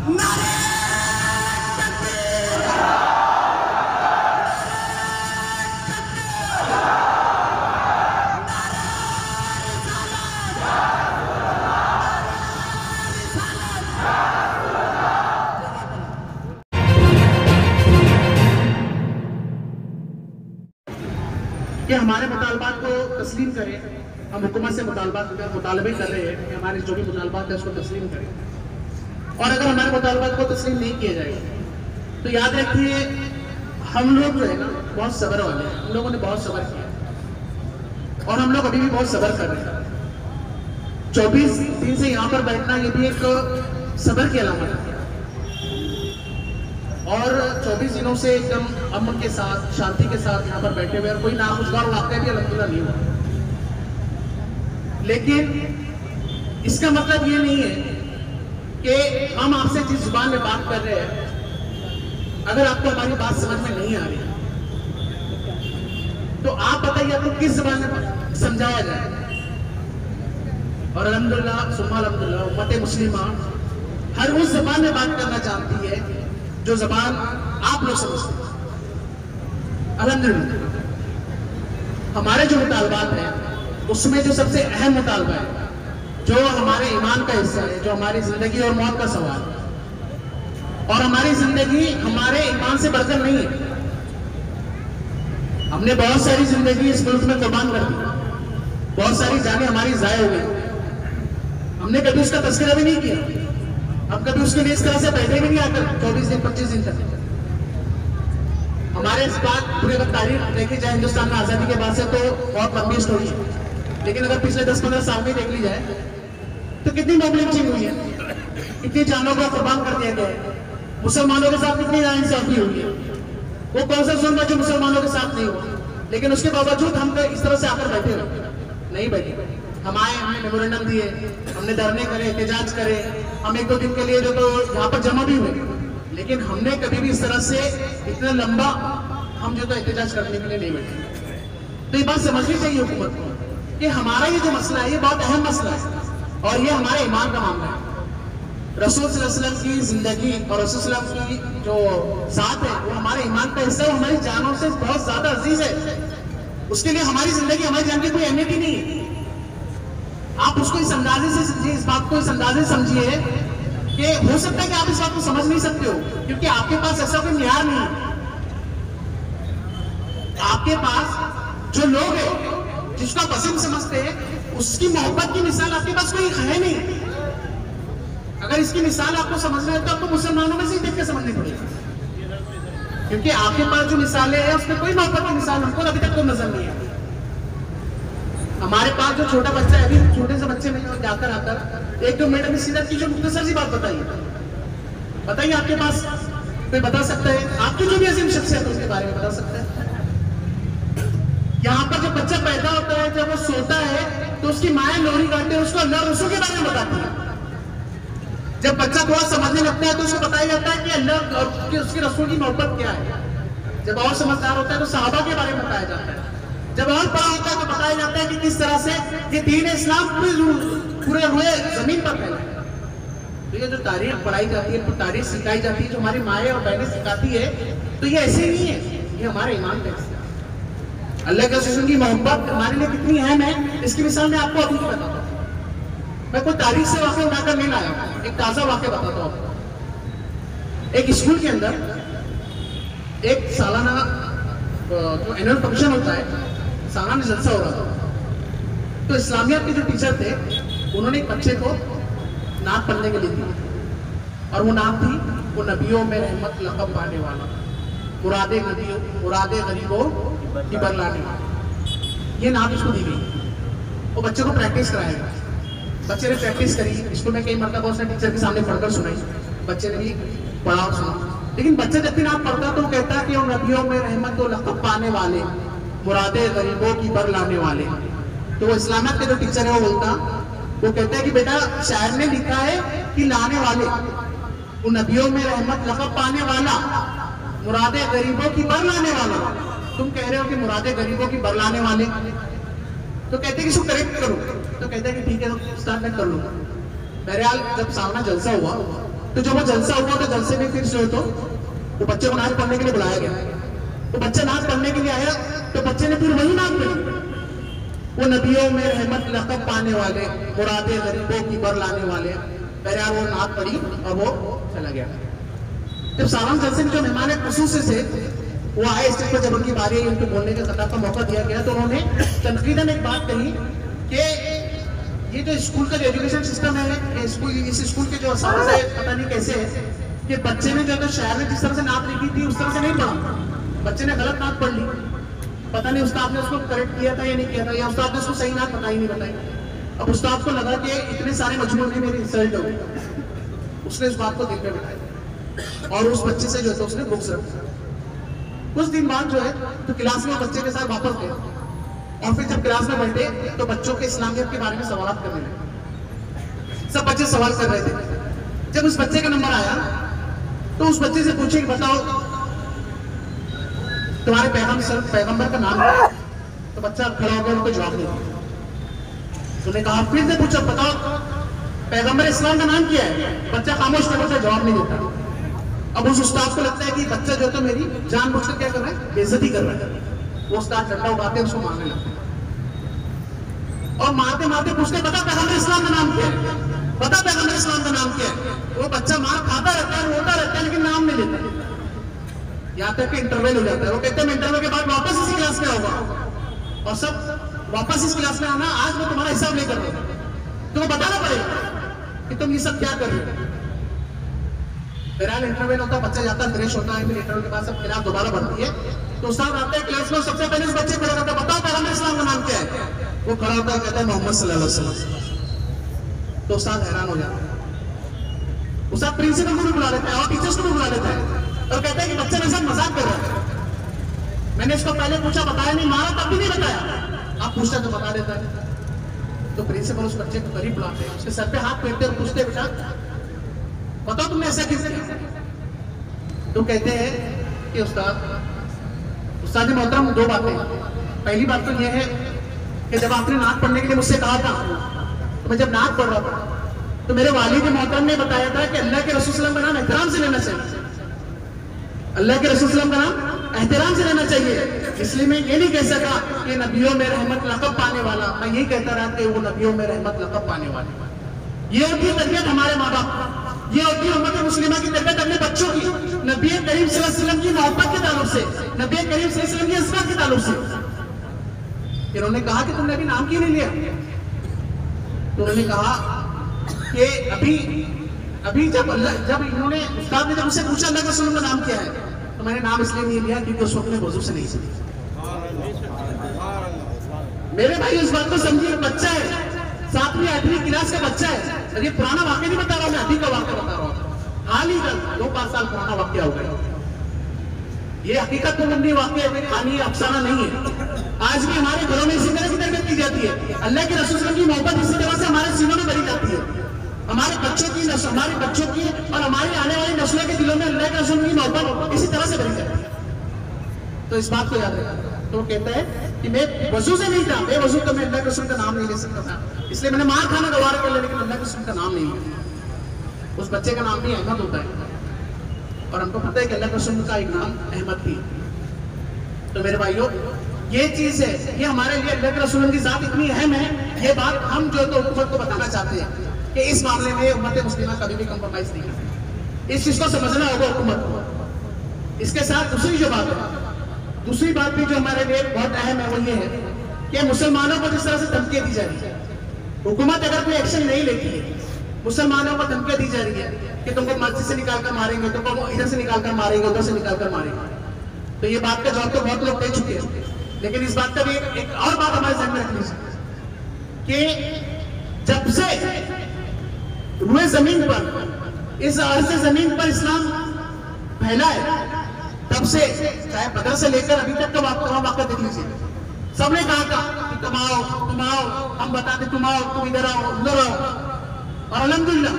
कि हमारे मुतालबात को तस्लीम करें। हम हुकूमत से मुतालबे कर रहे हैं कि हमारे जो भी मुतालबात है उसको तस्लीम करें, और अगर हमारे मुतालबात को तस्लीम नहीं किए जाएगा तो याद रखिए हम लोग जो है ना बहुत सब्र वाले हैं। हम लोगों ने बहुत सब्र किया और हम लोग अभी भी बहुत सब्र कर रहे हैं। 24 दिन से यहाँ पर बैठना ये भी एक सब्र की अलामत है, और 24 दिनों से एकदम अमन के साथ शांति के साथ यहाँ पर बैठे हुए और कोई नाखुशगवार वाक़या भी अल्हम्दुलिल्लाह नहीं हुआ। लेकिन इसका मतलब ये नहीं है कि हम आपसे जिस जुबान में बात कर रहे हैं अगर आपको हमारी बात समझ में नहीं आ रही तो आप बताइए आपको किस जुबान में समझाया जाए। और अल्हम्दुलिल्लाह सुम्मा अल्हम्दुलिल्लाह उम्मत मुस्लिमा हर उस जुबान में बात करना चाहती है जो जबान आप लोग समझते हैं। अल्हम्दुलिल्लाह हमारे जो मुतालबात हैं उसमें जो सबसे अहम मुतालबा है, जो हमारे ईमान का हिस्सा है, जो हमारी जिंदगी और मौत का सवाल है, और हमारी जिंदगी हमारे ईमान से बढ़कर नहीं है। हमने बहुत सारी जिंदगी इस मुल्क में कुर्बान कर दी, बहुत सारी जानें हमारी जाया हो गई, हमने कभी उसका तस्करा भी नहीं किया, हम कभी उसके लिए इस तरह से बैठे भी नहीं आकर 24 दिन 25 दिन तक। हमारे इस बात पूरे वक्त तारीख देखी जाए हिंदुस्तान में आजादी के बाद से तो बहुत लंबी स्टोरी है, लेकिन अगर पिछले 10-15 साल में देख ली जाए तो कितनी मोबिलिटी हुई है, कितनी जानों को कुर्बान कर दिया गया है, मुसलमानों के साथ कितनी नाइंसाफी हुई है। वो कौन सा जुल्म जो मुसलमानों के साथ नहीं हुआ, लेकिन उसके बावजूद हम इस तरह से आकर बैठे हुए नहीं बैठे। हम आए, हमने मेमोरेंडम दिए, हमने धरने करे, एहतजाज करे, हम 1-2 दिन के लिए जो तो यहाँ पर जमा भी हुए, लेकिन हमने कभी भी इस तरह से इतना लंबा हम जो तो एहतजाज करने के लिए नहीं बैठे। तो ये बात समझनी चाहिए हुकूमत को कि हमारा ये जो मसला है ये बहुत अहम मसला है और ये हमारे ईमान का मामला है। रसूल सल्लल्लाहु अलैहि वसल्लम की जिंदगी और रसूल सल्लल्लाहु अलैहि वसल्लम की जो साथ है वो हमारे ईमान का हिस्सा है, हमारी जानों से बहुत ज्यादा अजीज है। उसके लिए हमारी जिंदगी हमारी जान की कोई अहमियत ही नहीं है। आप उसको इस अंदाजे से समझिए, इस बात को इस अंदाजे समझिए कि हो सकता है कि आप इस बात को समझ नहीं सकते हो क्योंकि आपके पास ऐसा कोई न्याय नहीं है। आपके पास जो लोग हैं जिसका पसंद समझते हैं उसकी मोहब्बत की मिसाल आपके पास कोई है नहीं। अगर इसकी मिसाल आपको समझना है तो आपको मुसलमानों में से ही देख के समझनी पड़ेगी, क्योंकि आपके पास जो मिसालें हैं उसमें कोई मोहब्बत की मिसाल हमको अभी तक तो नजर नहीं है। हमारे पास जो छोटा बच्चा है, अभी छोटे से बच्चे में जाकर आकर 1-2 मिनट में सीरत की जो मुख्तसर सी बात बताइए आपके पास कोई बता सकता है? आपकी जो भी अजीम शख्सियत है उसके बारे में बता सकता है? यहाँ पर जब बच्चा पैदा होता है, जब वो सोता है तो उसकी माँ लोरी गाते हैं, उसको अल्लाह रसूल के बारे में बताती है। जब बच्चा थोड़ा समझने लगता है तो उसको बताया जाता है कि अल्लाह और उसके रसूल की मोहब्बत क्या है। जब और समझदार होता है तो सहाबा के बारे में बताया जाता है। जब और पढ़ा होता है तो बताया जाता है कि किस तरह से ये दीन इस्लाम पूरे हुए जमीन पर फैला है। तो ये जो तारीख पढ़ाई जाती है, तारीख सिखाई जाती है, जो हमारी माएँ और बहनें सिखाती है, तो ये ऐसे नहीं है, ये हमारे ईमान का हिस्सा है। अल्लाह के रसूल की मोहब्बत हमारे लिए कितनी अहम है इसकी मिसाल मैं आपको अभी बताता हूँ। मैं कोई तारीख से वाक़या उठाकर नहीं लाया, एक ताज़ा वाक़या बताता हूँ आपको। एक स्कूल के अंदर एक सालाना जो एनुअल फंक्शन होता है, सालाना जलसा हो रहा था। तो इस्लामियात के जो टीचर थे उन्होंने एक बच्चे को नात पढ़ने के लिए दी और वो नात थी वो नबियों में रहमत लक़ब पाने वाला, मुरादे गरीबों की बरलाने वाला, ये नात उसको दी गई। वो बच्चे को प्रैक्टिस कराएगा। बच्चे ने प्रैक्टिस करी, स्कूल में कई मरतबा उसने टीचर के सामने पढ़कर सुनाई, बच्चे ने भी पढ़ा और सुना। लेकिन बच्चा जब भी नात पढ़ता तो वो कहता है कि उन नबियों में रहमत को लक़ब पाने वाले, मुरादे गरीबों की बर लाने वाले। तो वो इस्लामियत के जो टीचर है वो कहता है कि बेटा शायर ने लिखा है कि लाने वाले, उन नबियों में रहमत लक़ब पाने वाला, मुरादे गरीबों की बर लाने वाला। तुम कह रहे हो कि मुरादे गरीबों की बर लाने वाले, तो कहते हैं कि इसको करेक्ट करो। तो कहते हैं कि ठीक है स्टार्ट मैं कर लूंगा। बहरहाल जब सामना जलसा हुआ तो जब वो जलसा हुआ तो जलसे में फिर जो है तो वो बच्चे को नाच पढ़ने के लिए बुलाया गया। तो बच्चा नाच पढ़ने के लिए आया तो बच्चे ने फिर वही नाच पढ़ी, वो नबियों में रहमत लक़ब पाने वाले, मुरादे गरीबों की बर लाने वाले। बहरहाल वो नाच पढ़ी और वो चला गया। जब सालाना जलसे में जो मेहमान खुसूसी से वो आए स्टेज पर, जब उनकी बारी आई, उनको बोलने का खिताब का मौका दिया गया, तो उन्होंने तनकीदन एक बात कही कि ये जो स्कूल का जो एजुकेशन सिस्टम है, इस स्कूल के जो असास है, पता नहीं कैसे है कि बच्चे ने जो है शहर में जिस तरह से नात लिखी थी उस तरह से नहीं पढ़ा, बच्चे ने गलत नात पढ़ ली। पता नहीं उस्ताद ने उसको करेक्ट किया था या नहीं किया था, या उस्ताद ने उसको सही नात बताई नहीं बताई। अब उस्ताद को लगा कि इतने सारे मजमून में मेरी इंसल्ट हो गई, उसने इस बात को दिल में बिठाया और उस बच्चे से जो है उसने बुक्स रखा। कुछ दिन बाद जो है तो क्लास में बच्चे के साथ वापस गए और फिर जब क्लास में बैठे तो बच्चों के इस्लामियत के बारे में सवाल करने लगे। सब बच्चे सवाल कर रहे थे। जब उस बच्चे का नंबर आया तो उस बच्चे से पूछे कि बताओ तुम्हारे पैगंबर का नाम क्या है? तो बच्चा खड़ा हो गया, उनको जवाब नहीं दिया। उन्होंने कहा, फिर से पूछा बताओ पैगंबर इस्लाम का नाम क्या है? बच्चा खामोश कर रहा, जवाब नहीं देता। अब उस उस्ताद को लगता है कि बच्चा जो तो मेरी जानबूझकर क्या कर रहा है, बेइज्जती कर रहा है। वो उस्ताद डंडा उठाते हैं, उसको मारने लगते हैं और मारते मारते पूछते पता पैगंबर इस्लाम का नाम क्या है? पता पैगंबर इस्लाम का नाम क्या है? वो बच्चा मार खाता रहता है, रोता रहता है, लेकिन नाम नहीं लेता। यहाँ तक कि इंटरवल हो जाता है। वो कहते हैं इंटरवल के बाद वापस इसी क्लास में होगा और सब वापस इस क्लास में आना, आज मैं तुम्हारा हिसाब नहीं कर रहा, तुम्हें बताना पड़ेगा कि तुम ये सब क्या कर रहे हो। बहरहाल इंटरवल होता है, बच्चा जाता है, फ्रेश होता है, फिर इंटरवल के बाद सब क्लास दोबारा बढ़ती है। तो उस्ताद आते हैं क्लास में, सबसे पहले उस बच्चे खड़ा करता है, बताओ पैगंबर इस्लाम का नाम क्या है? वो खड़ा होता है, कहता है मोहम्मद सल्लल्लाहु अलैहि वसल्लम। तो उस्ताद हैरान हो जाता है। उस्ताद प्रिंसिपल को भी बुला लेता है और टीचर्स को भी बुला लेता है और कहता है कि बच्चा मेरे साथ मजाक कर रहा है, मैंने इसको पहले पूछा बताया नहीं, मारा तब भी नहीं बताया, आप पूछता तो बता देता है। तो प्रिंसिपल उस बच्चे को करीब बुलाते हैं, उसके सर पे हाथ फेरते और पूछते बेटा बताओ तुमने ऐसा किस किया? तो कहते हैं कि उस्ताद मोहतरम दो बातें। पहली बात तो यह है कि जब आपने नात पढ़ने के लिए मुझसे कहा था तो मैं जब नात पढ़ रहा था तो मेरे वालिद मोहतरम ने बताया था कि अल्लाह के रसूल सल्लल्लाहु अलैहि वसल्लम का नाम एहतराम से लेना चाहिए, अल्लाह के रसूल सल्लल्लाहु अलैहि वसल्लम का नाम एहतराम से लेना चाहिए। इसलिए मैं ये नहीं कह सका कि नबियों में रहमत लक़ब पाने वाला, मैं यही कहता रहा कि वो नबियों में रहमत लक़ब पाने वाले। ये होती है तरबियत हमारे माँ बाप, ये होती है उम्मत मुस्लिमा की तरबियत अपने बच्चों की, नबी करीम सल्लल्लाहु अलैहि वसल्लम की मोहब्बत के ताल्लुक से, नबी करीम सल्लल्लाहु अलैहि वसल्लम की इज़्ज़त के ताल्लुक से। इन्होंने कहा कि तुमने अभी नाम क्यों नहीं लिया? तो उन्होंने कहा कि अभी जब इन्होंने उस्ताद ने जब मुझसे पूछा अल्लाह के रसूल का नाम क्या है, तो मैंने नाम इसलिए नहीं लिया क्योंकि उस वक्त में वजू से नहीं सीखी। मेरे भाई उस बात को समझिए, बच्चा है, 7वीं 8वीं क्लास का बच्चा है, और ये पुराना वाक्य नहीं बता रहा हूं, मैं अभी का वाक्य बता रहा हूँ। हाल ही का 2-5 साल पुराना वाक्य हो गया। ये हकीकत तो मंदी वाक्य है, कहानी अफसाना नहीं है। आज भी हमारे घरों में इसी तरह की तरबियत की जाती है। अल्लाह के रसूल की मोहब्बत इसी तरह से हमारे सीनों में भरी जाती है। हमारे बच्चों की और हमारी आने वाली नस्लों के दिलों में अल्लाह के रसूल की मोहब्बत इसी तरह से भरी जाती है। तो इस बात को याद रखना। तो वो कहता है कि मैं वजू से नहीं था, बेवजू तो मैं अल्लाह के रसूल का नाम नहीं ले सकता था, इसलिए मैंने मार खाना गवार कर लिया, लेकिन अल्लाह के रसूल का नाम नहीं लिया। उस बच्चे का नाम भी अहमद होता है और हमको पता है कि अल्लाह के रसूल का एक नाम अहमद भी। तो मेरे भाइयों, ये चीज है, ये हमारे लिए अल्लाह के रसूल की जात इतनी अहम है, ये बात हम जो तो हुकूमत को बताना चाहते हैं कि इस मामले में उम्मत मुस्लिमा कभी भी कंप्रोमाइज नहीं करती। इस चीज को समझना होगा हुकूमत को। इसके साथ दूसरी जो बात है, दूसरी बात भी जो हमारे लिए बहुत अहम है, वो ये है कि मुसलमानों को जिस तरह से धमकियां दी जा रही है, हुकूमत अगर कोई एक्शन नहीं लेती है, मुसलमानों को धमकियां दी जा रही है कि तुमको मस्जिद से निकाल कर मारेंगे, तुमको इधर से निकाल कर मारेंगे, उधर से निकाल कर मारेंगे, तो ये बात का जवाब तो बहुत लोग दे चुके हैं। लेकिन इस बात का भी एक और बात हमारे ध्यान में रखनी चाहिए कि जब से रुए जमीन पर, इस अर्ज़ जमीन पर इस्लाम फैला है, तब से चाहे बदर से लेकर अभी तक का वाक़या देख लीजिए, सबने कहा था कि तुम आओ, हम बताते, तुम आओ, तुम इधर आओ, उधर आओ। और अल्हम्दुलिल्लाह,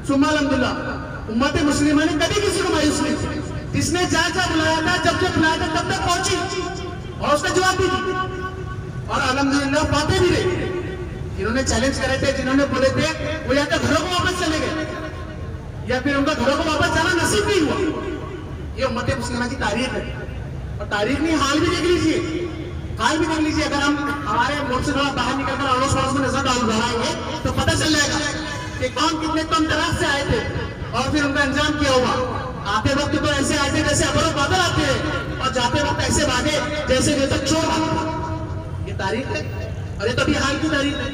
सुम्मा अल्हम्दुलिल्लाह, उम्मत मुस्लिमा ने कभी किसी को मायूस नहीं किया। जिसने जहाँ बुलाया था, जब बुलाया था, तब तक पहुंची और उसका जवाब भी दी, और अल्हम्दुलिल्लाह पाते भी रहे। जिन्होंने चैलेंज करे थे, जिन्होंने बोले थे, वो यहाँ के घरों को वापस चले गए। या फिर उनका घरों को वापस जाना नसीब नहीं हुआ। ये उम्मत मुस्लिमा की तारीख है, और तारीख नहीं, हाल भी देख लीजिए, हाल भी देख लीजिए। अगर हम हमारे मुल्क से थोड़ा बाहर निकलकर अड़ोस पड़ोस में नजर डालेंगे तो पता चल जाएगा कि कौन कितने कम तरह से आए थे और फिर उनका अंजाम क्या हुआ। आते वक्त तो ऐसे आए थे जैसे अबरों बादल आते हैं, और जाते वक्त ऐसे भागे जैसे चोर भागते। ये तारीख है, और ये तो अभी हाल की तारीख है,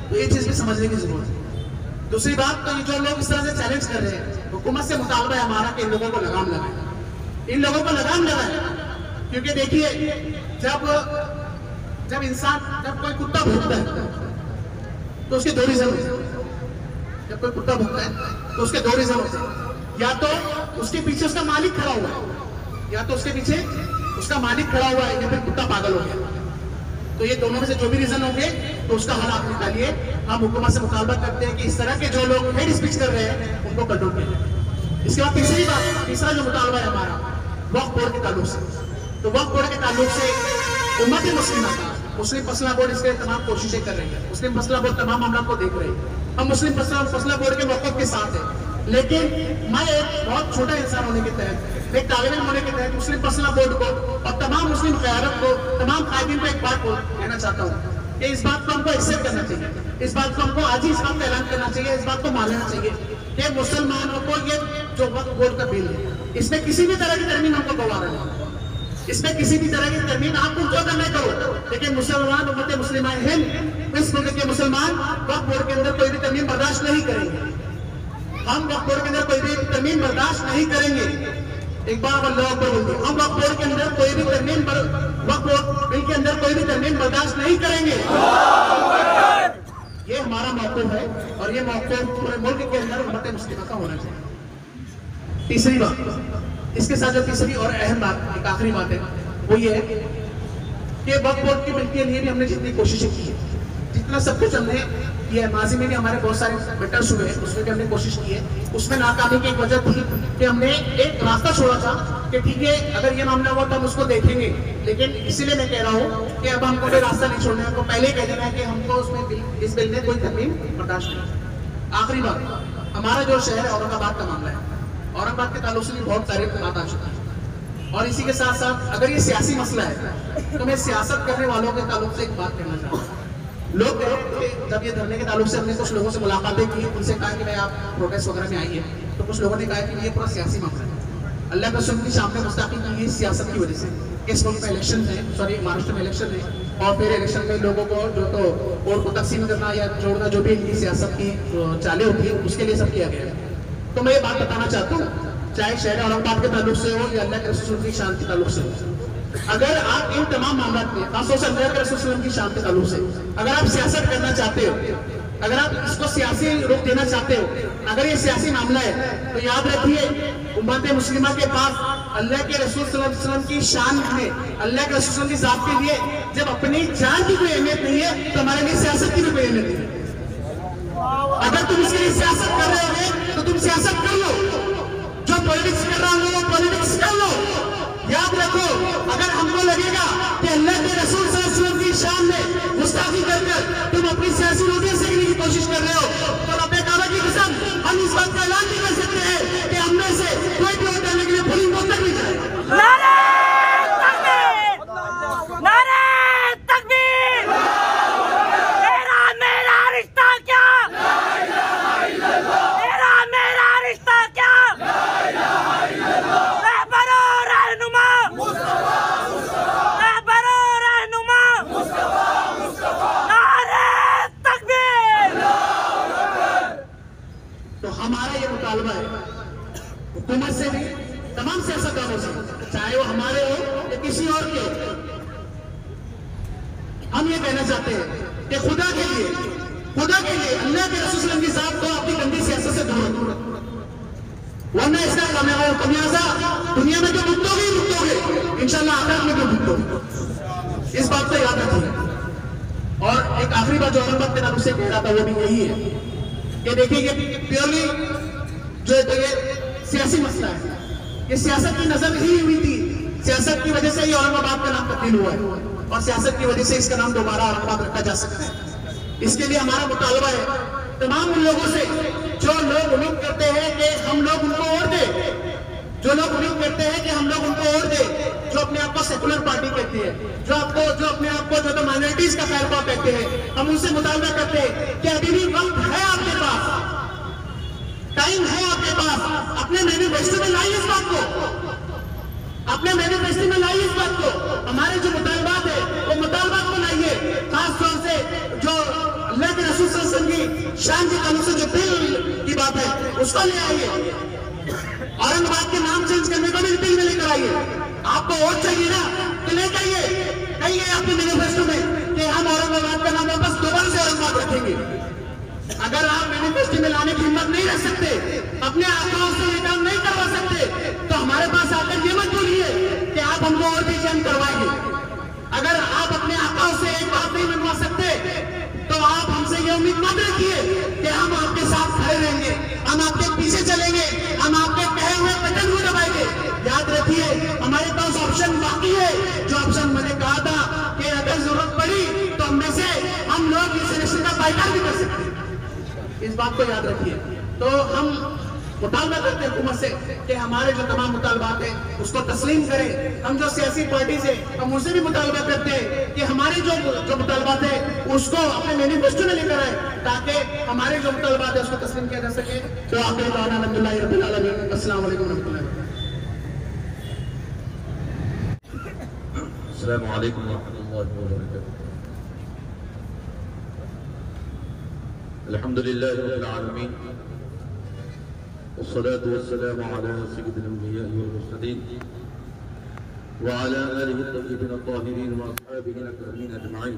तो ये चीज भी समझने की जरूरत है। दूसरी बात, तो ये जो लोग इस तरह से चैलेंज कर रहे हैं, हुकूमत से मुतालबा है हमारा कि इन लोगों को लगाम लगाए, इन लोगों को लगाम लगाए। क्योंकि देखिए, जब इंसान, जब कोई कुत्ता भौंकता है तो उसके दो रीजन होते हैं। जब कोई कुत्ता भौंकता है तो उसके दो रीजन होते हैं, या तो उसके पीछे उसका मालिक खड़ा हुआ है, या तो उसके पीछे उसका मालिक खड़ा हुआ है, या फिर कुत्ता पागल हो गया। तो ये दोनों में से जो भी रीजन होंगे तो उसका हल आप निकालिए। हम हुकूमत से मुतालबा करते हैं कि इस तरह के जो लोग हेड स्पीच कर रहे हैं उनको कंट्रोल करें। इसके बाद तीसरी बात, तीसरा जो मुतालबा है हमारा वक्फ बोर्ड के ताल्लुक से, तो वक्फ बोर्ड के ताल्लुक से उम्मत मुस्लिमा का, मुस्लिम फैसला बोर्ड इसके तमाम कोशिशें कर रही है, मुस्लिम फैसला बोर्ड तमाम मामलों को देख रही है। हम मुस्लिम फैसला बोर्ड के मौक़िफ़ के साथ है, लेकिन मैं एक बहुत छोटा इंसान होने के तहत, एक तालिब इल्म होने के तहत मुस्लिम फैसला बोर्ड को और तमाम मुस्लिम क़यादत को, तमाम कायदीन को एक बात को कहना चाहता हूँ कि इस बात को हमको एक्सेप्ट करना चाहिए, इस बात को हमको आज ही इस बात का ऐलान करना चाहिए, इस बात को मान लेना चाहिए कि मुसलमानों को ये जो वक्फ बोर्ड का बिल है, इसमें किसी भी तरह की तरमीम हमको गवारा नहीं, इसमें किसी भी तरह की तरमीम आपको जो करना करो, लेकिन मुसलमान उम्मत मुस्लिमा हिंद, इस मुल्क के मुसलमान वक्फ बोर्ड के अंदर कोई भी तरमीम बर्दाश्त नहीं करेंगे। हम वक्फ बोर्ड के अंदर कोई भी तरमीम बर्दाश्त नहीं करेंगे। एक बार अल्लाह अकबर बोल दो, हम वक्फ बोर्ड के अंदर कोई भी तरमीम, वक्फ बोर्ड बिल के अंदर कोई भी तरमीम बर्दाश्त नहीं करेंगे। ये हमारा मौक़िफ़ है, और ये मौक़िफ़ पूरे मुल्क के अंदर उम्मत मुस्लिमा का होना चाहिए। तीसरी बात, इसके साथ जो तीसरी और अहम बात, एक आखिरी बात है, वो ये है कि वक्फ बोर्ड के बिल के लिए भी हमने जितनी कोशिशें की है, जितना सब कुछ हमने किया है, माजी में भी हमारे बहुत सारे बेटर्स हुए हैं, उसमें भी हमने कोशिश की है। उसमें नाकामी की एक वजह थी कि हमने एक रास्ता छोड़ा था कि ठीक है, अगर ये मामला हुआ तो हम उसको देखेंगे, लेकिन इसीलिए मैं कह रहा हूँ कि अब हमको कोई रास्ता नहीं छोड़ना है, हमको पहले ही कह देना है कि हमको उसमें इस बिल में कोई तरमीम बर्दाश्त नहीं। आखिरी बात, हमारा जो शहर है औरंगाबाद का मामला है, औरंगाबाद के ताल्लुक से भी बहुत सारी बात आ चुकी है, और इसी के साथ साथ अगर ये सियासी मसला है तो मैं सियासत करने वालों के ताल्लुक से एक बात कहना चाहता हूँ। लोग जब ये धरने के ताल्लुक से हमने कुछ लोगों से मुलाकातें की, उनसे कहा कि भाई आप प्रोटेस्ट वगैरह में आइए, तो कुछ लोगों ने कहा कि ये पूरा सियासी मामला है। अल्लाह के रसूल की सामने मुस्ताक़िल की ये सियासत की वजह से इस मुल्क में इलेक्शन है, सॉरी महाराष्ट्र में इलेक्शन है, और फिर इलेक्शन में लोगों को जो तो वोट को तकसीम करना या जोड़ना, जो भी इनकी सियासत की चालें होती है, उसके लिए सब किया गया है। तो मैं ये बात बताना चाहता हूँ, चाहे शहर औरंगाबाद के ताल्लुक से हो या अल्लाह के रसूल की शान के ताल्लुक से हो, अगर आप इन तमाम मामलों में, खासतौर से अल्लाह के रसूल की शान के ताल्लुक से अगर आप सियासत करना चाहते हो, अगर आप इसको सियासी रूप देना चाहते हो, अगर ये सियासी मामला है, तो याद रखिए उम्मत मुस्लिमा के पास अल्लाह के रसूल सल्लल्लाहु अलैहि वसल्लम की शान में, अल्लाह के रसूल की जात के लिए जब अपनी जान की कोई अहमियत नहीं है, तो हमारे लिए सियासत की भी कोई अहमियत नहीं है। अगर तुम इसके लिए सियासत कर रहे हो तो तुम सियासत कर लो, जो पॉलिटिक्स कर रहा हो वो पॉलिटिक्स कर लो। याद रखो, अगर हमको लगेगा कि अल्लाह के रसूल सल्लल्लाहु अलैहि वसल्लम की शान में गुस्ताखी कर तुम अपनी सियासी रोटियां सेकने की कोशिश कर रहे हो, तो रब्बे काबा की कसम हम इस बात का ऐलान नहीं कर सकते हैं कि हम में से कोई भी वोट डालने के लिए पुलिस वोट तक नहीं जाएगा। नारे तकबीर, नारे तकबीर, तेरा मेरा रिश्ता क्या, तेरा मेरा रिश्ता क्या, रहबरो रहनुमा, रहबरो रहनुमा, नारे तकबीर। तो हमारा ये मुतालबा है हुकूमत से भी, तमाम सियासतदानों से, चाहे वो हमारे हो या किसी और के हो, हम ये कहना चाहते हैं कि खुदा के लिए अल्लाह के रसूल सल्लल्लाहु अलैहि वसल्लम की जात को अपनी गंदी सियासत से दूर रखो, वरना इसका खमियाजा दुनिया में जो भुगतोगे इंशाल्लाह आखिरत में जो भुगतोगे। इस बात को याद रखिए। और एक आखिरी बात जो औरंगाबाद के नाम से कह रहा था वो भी यही है कि देखिए ये प्योरली जो है तो ये सियासी मसला है, ये सियासत की नजर ही हुई थी, सियासत की वजह से ही औरंगाबाद का नाम तब्दील हुआ है, और सियासत की वजह से इसका नाम दोबारा औरंगाबाद रखा जा सकता है। इसके लिए हमारा मुतालबा है तमाम उन लोगों से जो लोग उम्मीद करते हैं कि हम लोग उनको वोट दें, जो लोग उम्मीद करते हैं कि हम लोग उनको वोट दें, जो अपने आप को सेकुलर पार्टी कहती है, जो अपने आप को जो तो माइनॉरिटीज का पैरवा कहते हैं, हम उनसे मुतालबा करते हैं कि अभी भी वक्त है आपके पास, टाइम है आपके पास, अपने मैनिफेस्टो में लाइए इस बात को, अपने मैनिफेस्टो में लाइए इस बात को। हमारे जो मुतालबात है वो मुतालबात को लाइए, खास तौर से जो अल्लाह के रसूल सल्लल्लाहु अलैहि वसल्लम की शान के कानून से जो बिल की बात है उसको ले आइए। औरंगाबाद के नाम चेंज करने को भी बिल में लेकर आइए। आपको वोट चाहिए ना तो ले जाइए, कहिए अपने मैनिफेस्टो में कि हम औरंगाबाद का नाम वापस दोबारा से औरंगाबाद रखेंगे। अगर आप मैनिफेस्टो में लाने की हिम्मत नहीं रख सकते, अपने आकाओं से ये काम नहीं करवा सकते, तो हमारे पास आकर ये मत बोलिए कि आप हमको और भी चेंज करवाएंगे। अगर आप अपने आकाओं से एक बात नहीं बनवा सकते तो आप हमसे ये उम्मीद मत रखिए कि हम आपके साथ खड़े रहेंगे, हम आपके पीछे चलेंगे, हम आपके कहे हुए बटन को दबाएंगे। याद रखिए हमारे पास ऑप्शन बाकी है, जो ऑप्शन मैंने कहा था कि अगर जरूरत पड़ी तो हम में से हम लोग इस इलेक्शन का बाइकाट भी कर सकते हैं, इस बात को याद रखिए। तो हम मुतालबा करते हैं हुकूमत से कि हमारे जो तमाम मुतालबात हैं उसको तस्लीम करें। हम जो सियासी पार्टीज है हम उनसे भी मुतालबा करते हैं कि हमारे जो मुतालबात है उसको अपने मैनिफेस्टो में लेकर आए, ताकि हमारे जो मुतालबात है उसको तस्लीम किया जा सके। तो आखिरी दाना अल्हम्दुलिल्लाह रब्बिल आलमीन, अस्सलाम वालेकुम रहमतुल्लाह। अस्सलामु अलैकुम रहमतुल्लाहि व बरकातुहू। अल्हम्दुलिल्लाहि रब्बिल आलमीन, वस्सलातु वस्सलामु अला सय्यिदिल अंबिया'i वल मुरसलीन व अला आलिहि अत-तय्यिबीन अत-ताहिरीन व अस्हाबिहि अजमईन अजमईन।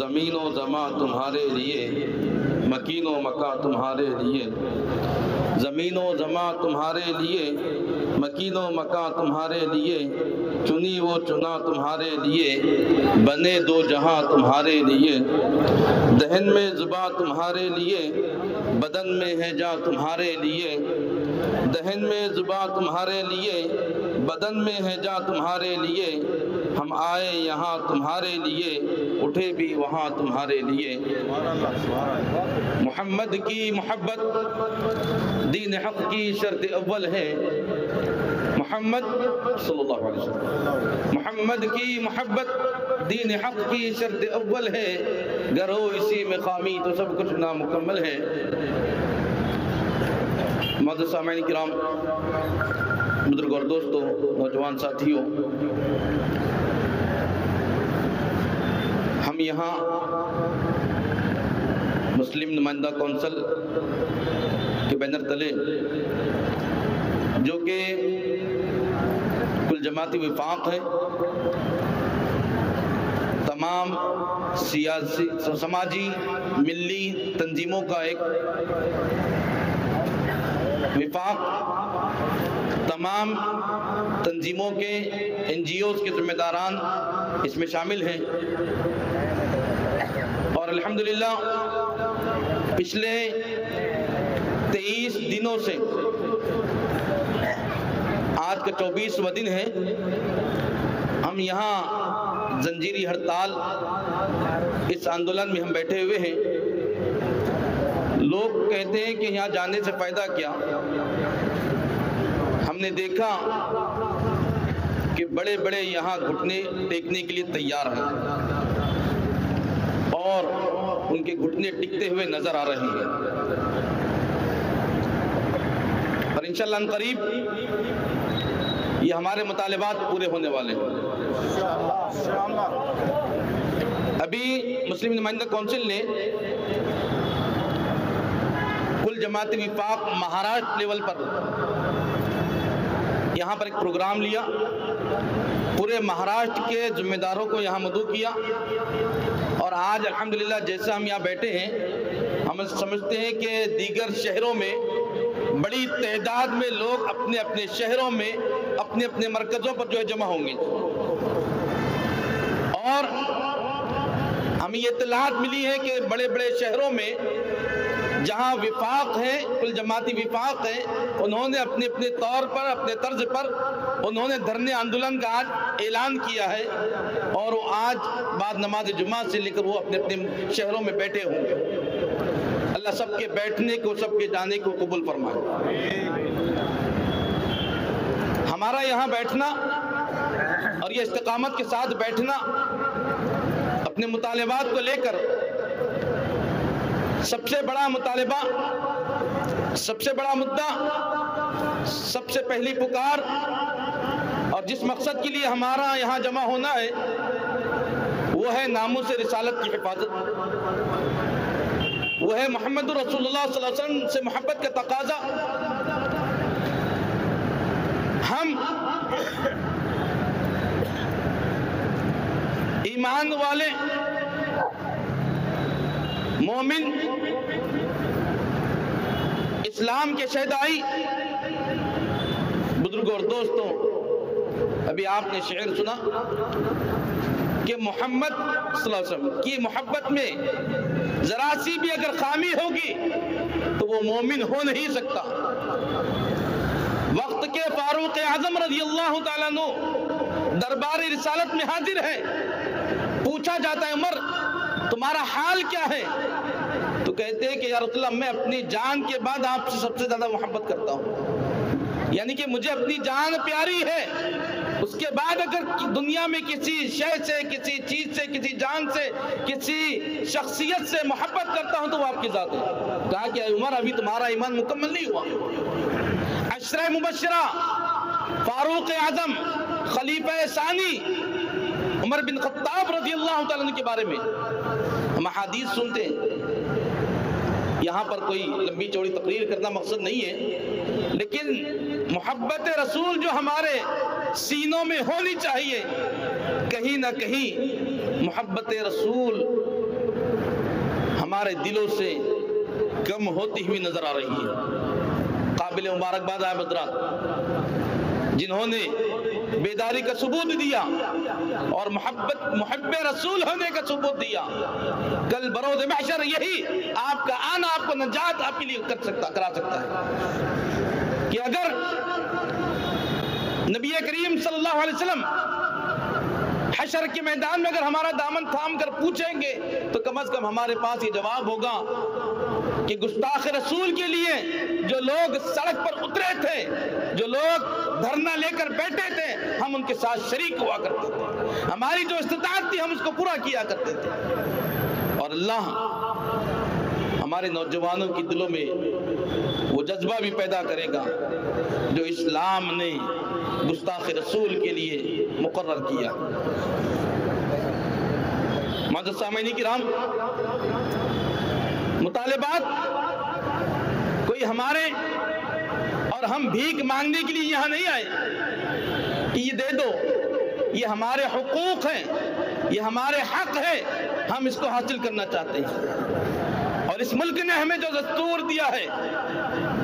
ज़मीन व ज़मा तुम्हारे लिए, मकीन व मका तुम्हारे लिए, ज़मीन व ज़मा तुम्हारे लिए, मकीन व मका तुम्हारे लिए, चुनी वो चुना तुम्हारे लिए, बने दो जहां तुम्हारे लिए, दहन में ज़ुबा तुम्हारे लिए, बदन में है जा तुम्हारे लिए, दहन में ज़ुबा तुम्हारे लिए, बदन में है जा तुम्हारे लिए, हम आए यहाँ तुम्हारे लिए, उठे भी वहाँ तुम्हारे लिए। मोहम्मद की मोहब्बत दीन हक़ की शर्त अव्वल है। मोहम्मद सल्लल्लाहु अलैहि वसल्लम, मोहम्मद की मोहब्बत दीन हक़ की शर्त अव्वल है। गर हो इसी में खामी तो सब कुछ नामुकम्मल है। मुअज़्ज़िज़ सामईन किराम, बुजुर्ग और दोस्तों, नौजवान साथियों, हम यहाँ मुस्लिम नुमाइंदा कौंसिल के बैनर तले, जो कि कुल जमाती विफाक है, तमाम सियासी समाजी मिली तंजीमों का एक विफाक, तमाम तंजीमों के NGOs के जिम्मेदारान इसमें शामिल हैं। और अल्हम्दुलिल्लाह पिछले 23 दिनों से आज का 24वां दिन है, हम यहाँ जंजीरी हड़ताल इस आंदोलन में हम बैठे हुए हैं। लोग कहते हैं कि यहाँ जाने से फ़ायदा क्या। हमने देखा कि बड़े बड़े यहाँ घुटने टेकने के लिए तैयार हैं और उनके घुटने टिकते हुए नजर आ रहे हैं। और इंशाअल्लाह करीब ये हमारे मुतालिबात पूरे होने वाले हैं। अभी मुस्लिम नुमाइंदा कौंसिल ने कुल जमाती विफाक महाराष्ट्र लेवल पर यहाँ पर एक प्रोग्राम लिया, पूरे महाराष्ट्र के जिम्मेदारों को यहाँ मदऊ किया। और आज अल्हम्दुलिल्लाह जैसा हम यहाँ बैठे हैं, हम समझते हैं कि दीगर शहरों में बड़ी तादाद में लोग अपने अपने शहरों में अपने अपने मरकज़ों पर जो है जमा होंगे। और हमें ये इत्तलात मिली है कि बड़े बड़े शहरों में जहां विफाक है, कुल जमाती विफाक है, उन्होंने अपने अपने तौर पर, अपने तर्ज पर उन्होंने धरने आंदोलन का आज ऐलान किया है और वो आज बाद नमाज जुमा से लेकर वो अपने अपने शहरों में बैठे होंगे। अल्लाह सबके बैठने को, सबके जाने को कबूल फरमाए। हमारा यहाँ बैठना और ये इस्तिकामत के साथ बैठना, अपने मुतालिबात को लेकर, सबसे बड़ा मुतालिबा, सबसे बड़ा मुद्दा, सबसे पहली पुकार और जिस मकसद के लिए हमारा यहाँ जमा होना है वो है नामूस रिसालत की हिफाजत, वो है मोहम्मद रसूलुल्लाह सल्लल्लाहु अलैहि वसल्लम से मोहब्बत का तकाजा। हम ईमान वाले मोमिन, इस्लाम के शहदाई बुजुर्गों और दोस्तों, अभी आपने शेर सुना कि मोहम्मद सल्लल्लाहु अलैहि वसल्लम की मोहब्बत में जरा सी भी अगर खामी होगी तो वो मोमिन हो नहीं सकता। वक्त के फारूक आजम रज़ियल्लाहु ताला अन्हु दरबार रिसालत में हाजिर है। पूछा जाता है, उमर तुम्हारा हाल क्या है? तो कहते हैं कि या रसूलल्लाह, मैं अपनी जान के बाद आपसे सबसे ज्यादा मोहब्बत करता हूँ, यानी कि मुझे अपनी जान प्यारी है। उसके बाद अगर दुनिया में किसी शय से, किसी चीज से, किसी जान से, किसी शख्सियत से मोहब्बत करता हूं तो वो आपकी जात है। कहा कि उमर अभी तुम्हारा ईमान मुकम्मल नहीं हुआ। अशरा मुबशरा, फारूक आजम, खलीफा सानी उमर बिन खत्ताब रज़ियल्लाहु ताला अन्हु के बारे में हम हदीस सुनते हैं। यहाँ पर कोई लंबी चौड़ी तकरीर करना मकसद नहीं है, लेकिन मोहब्बत रसूल जो हमारे सीनों में होनी चाहिए, कहीं ना कहीं मोहब्बत रसूल हमारे दिलों से कम होती हुई नजर आ रही है। काबिल मुबारकबाद है हज़रात जिन्होंने बेदारी का सबूत दिया और मोहब्बत रसूल होने का सबूत दिया। कल बरोज़ महशर यही आपका आना आपको नजात आपके लिए करा सकता है कि अगर नबी करीम सल्लल्लाहु अलैहि वसल्लम हशर के मैदान में अगर हमारा दामन थाम कर पूछेंगे तो कम से कम हमारे पास ये जवाब होगा कि गुस्ताख रसूल के लिए जो लोग सड़क पर उतरे थे, जो लोग धरना लेकर बैठे थे, हम उनके साथ शरीक हुआ करते थे। हमारी जो इस्तिताअत थी हम उसको पूरा किया करते थे। और अल्लाह हमारे नौजवानों की दिलों में वो जज्बा भी पैदा करेगा जो इस्लाम ने गुस्ताख रसूल के लिए मुकर्रर किया। माज़ सामईन किराम, मुतालिबात कोई हमारे और हम भीख मांगने के लिए यहाँ नहीं आए कि ये दे दो, ये हमारे हुकूक हैं, ये हमारे हक है, हम इसको हासिल करना चाहते हैं। और इस मुल्क ने हमें जो दस्तूर दिया है,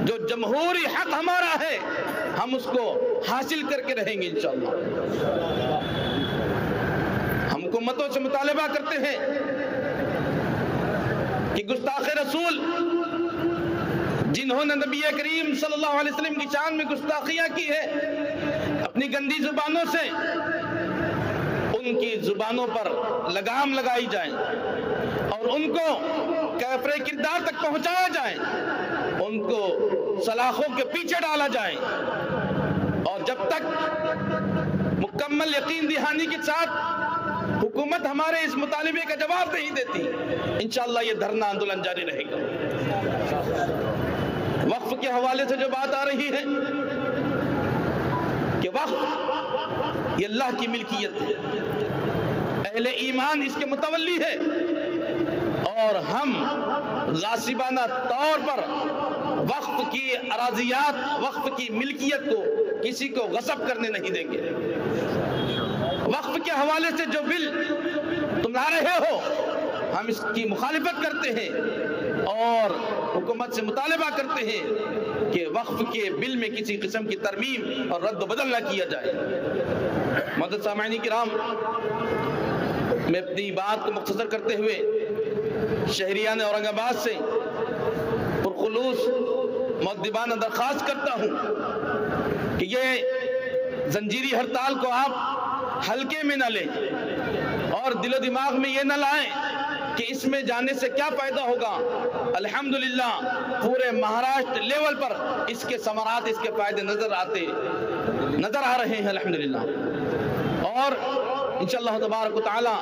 जो जमहूरी हक हमारा है, हम उसको हासिल करके रहेंगे इंशाअल्लाह। हम हुकूमतों से मुतालिबा करते हैं कि गुस्ताख रसूल जिन्होंने नबी करीम सल्लल्लाहु अलैहि वसल्लम की शान में गुस्ताखियां की है अपनी गंदी जुबानों से, उनकी जुबानों पर लगाम लगाई जाए और उनको कैफरे किरदार तक पहुंचाया जाए, उनको सलाखों के पीछे डाला जाए। और जब तक मुकम्मल यकीन दहानी के साथ हुकूमत हमारे इस मुतालिबे का जवाब नहीं देती, इंशाअल्लाह ये धरना आंदोलन जारी रहेगा। वक्फ के हवाले से जो बात आ रही है कि वक्फ ये अल्लाह की मिल्कियत है, अहले ईमान इसके मुतवल्ली है और हम गासिबाना तौर पर वक्फ की अराजियात, वक्फ की मिल्कियत को किसी को गस्ब करने नहीं देंगे। वक्फ के हवाले से जो बिल तुम ला रहे हो, हम इसकी मुखालिफत करते हैं और हुकूमत से मुतालिबा करते हैं कि वक्फ के बिल में किसी किस्म की तरमीम और रद्द बदल न किया जाए। मदद सामानी किराम, मैं अपनी बात को मुख्तसर करते हुए शहरियान औरंगाबाद से पुरखुलूस मुअद्दिबाना दरख्वास्त करता हूँ कि ये जंजीरी हड़ताल को आप हल्के में न लें और दिलो दिमाग में ये न लाएं कि इसमें जाने से क्या फायदा होगा। अल्हम्दुलिल्लाह पूरे महाराष्ट्र लेवल पर इसके समरात, इसके फायदे नजर आ रहे हैं अल्हम्दुलिल्लाह। और इंशाअल्लाह तबारक व तआला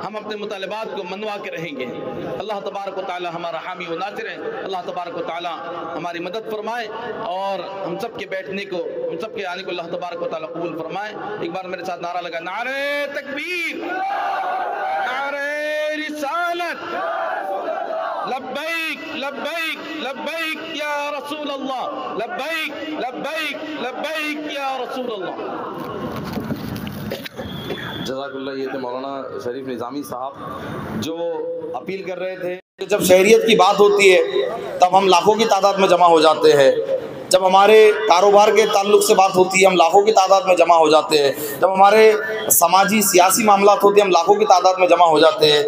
हम अपने मुतालिबात को मनवा के रहेंगे। अल्लाह तबारक व तआला हमारा हामी व नासिर है। अल्लाह तबारक व तआला हमारी मदद फरमाए और हम सब के बैठने को, हम सब के आने को अल्लाह तबारक व तआला कबूल फरमाए। एक बार मेरे साथ नारा लगा, नारे तकबीर, नारे रिसालत, लब्बैक लब्बैक लब्बैक या रसूल अल्लाह, लब्बैक लब्बैक लब्बैक या रसूल अल्लाह। जज़ाकल्लाह। ये थे मौलाना शरीफ निज़ामी साहब जो अपील कर रहे थे। जब शहरियत की बात होती है तब हम लाखों की तादाद में जमा हो जाते हैं। जब हमारे कारोबार के ताल्लुक से बात होती है हम लाखों की तादाद में जमा हो जाते हैं। जब हमारे समाजी सियासी मामलात होते हैं हम लाखों की तादाद में जमा हो जाते हैं।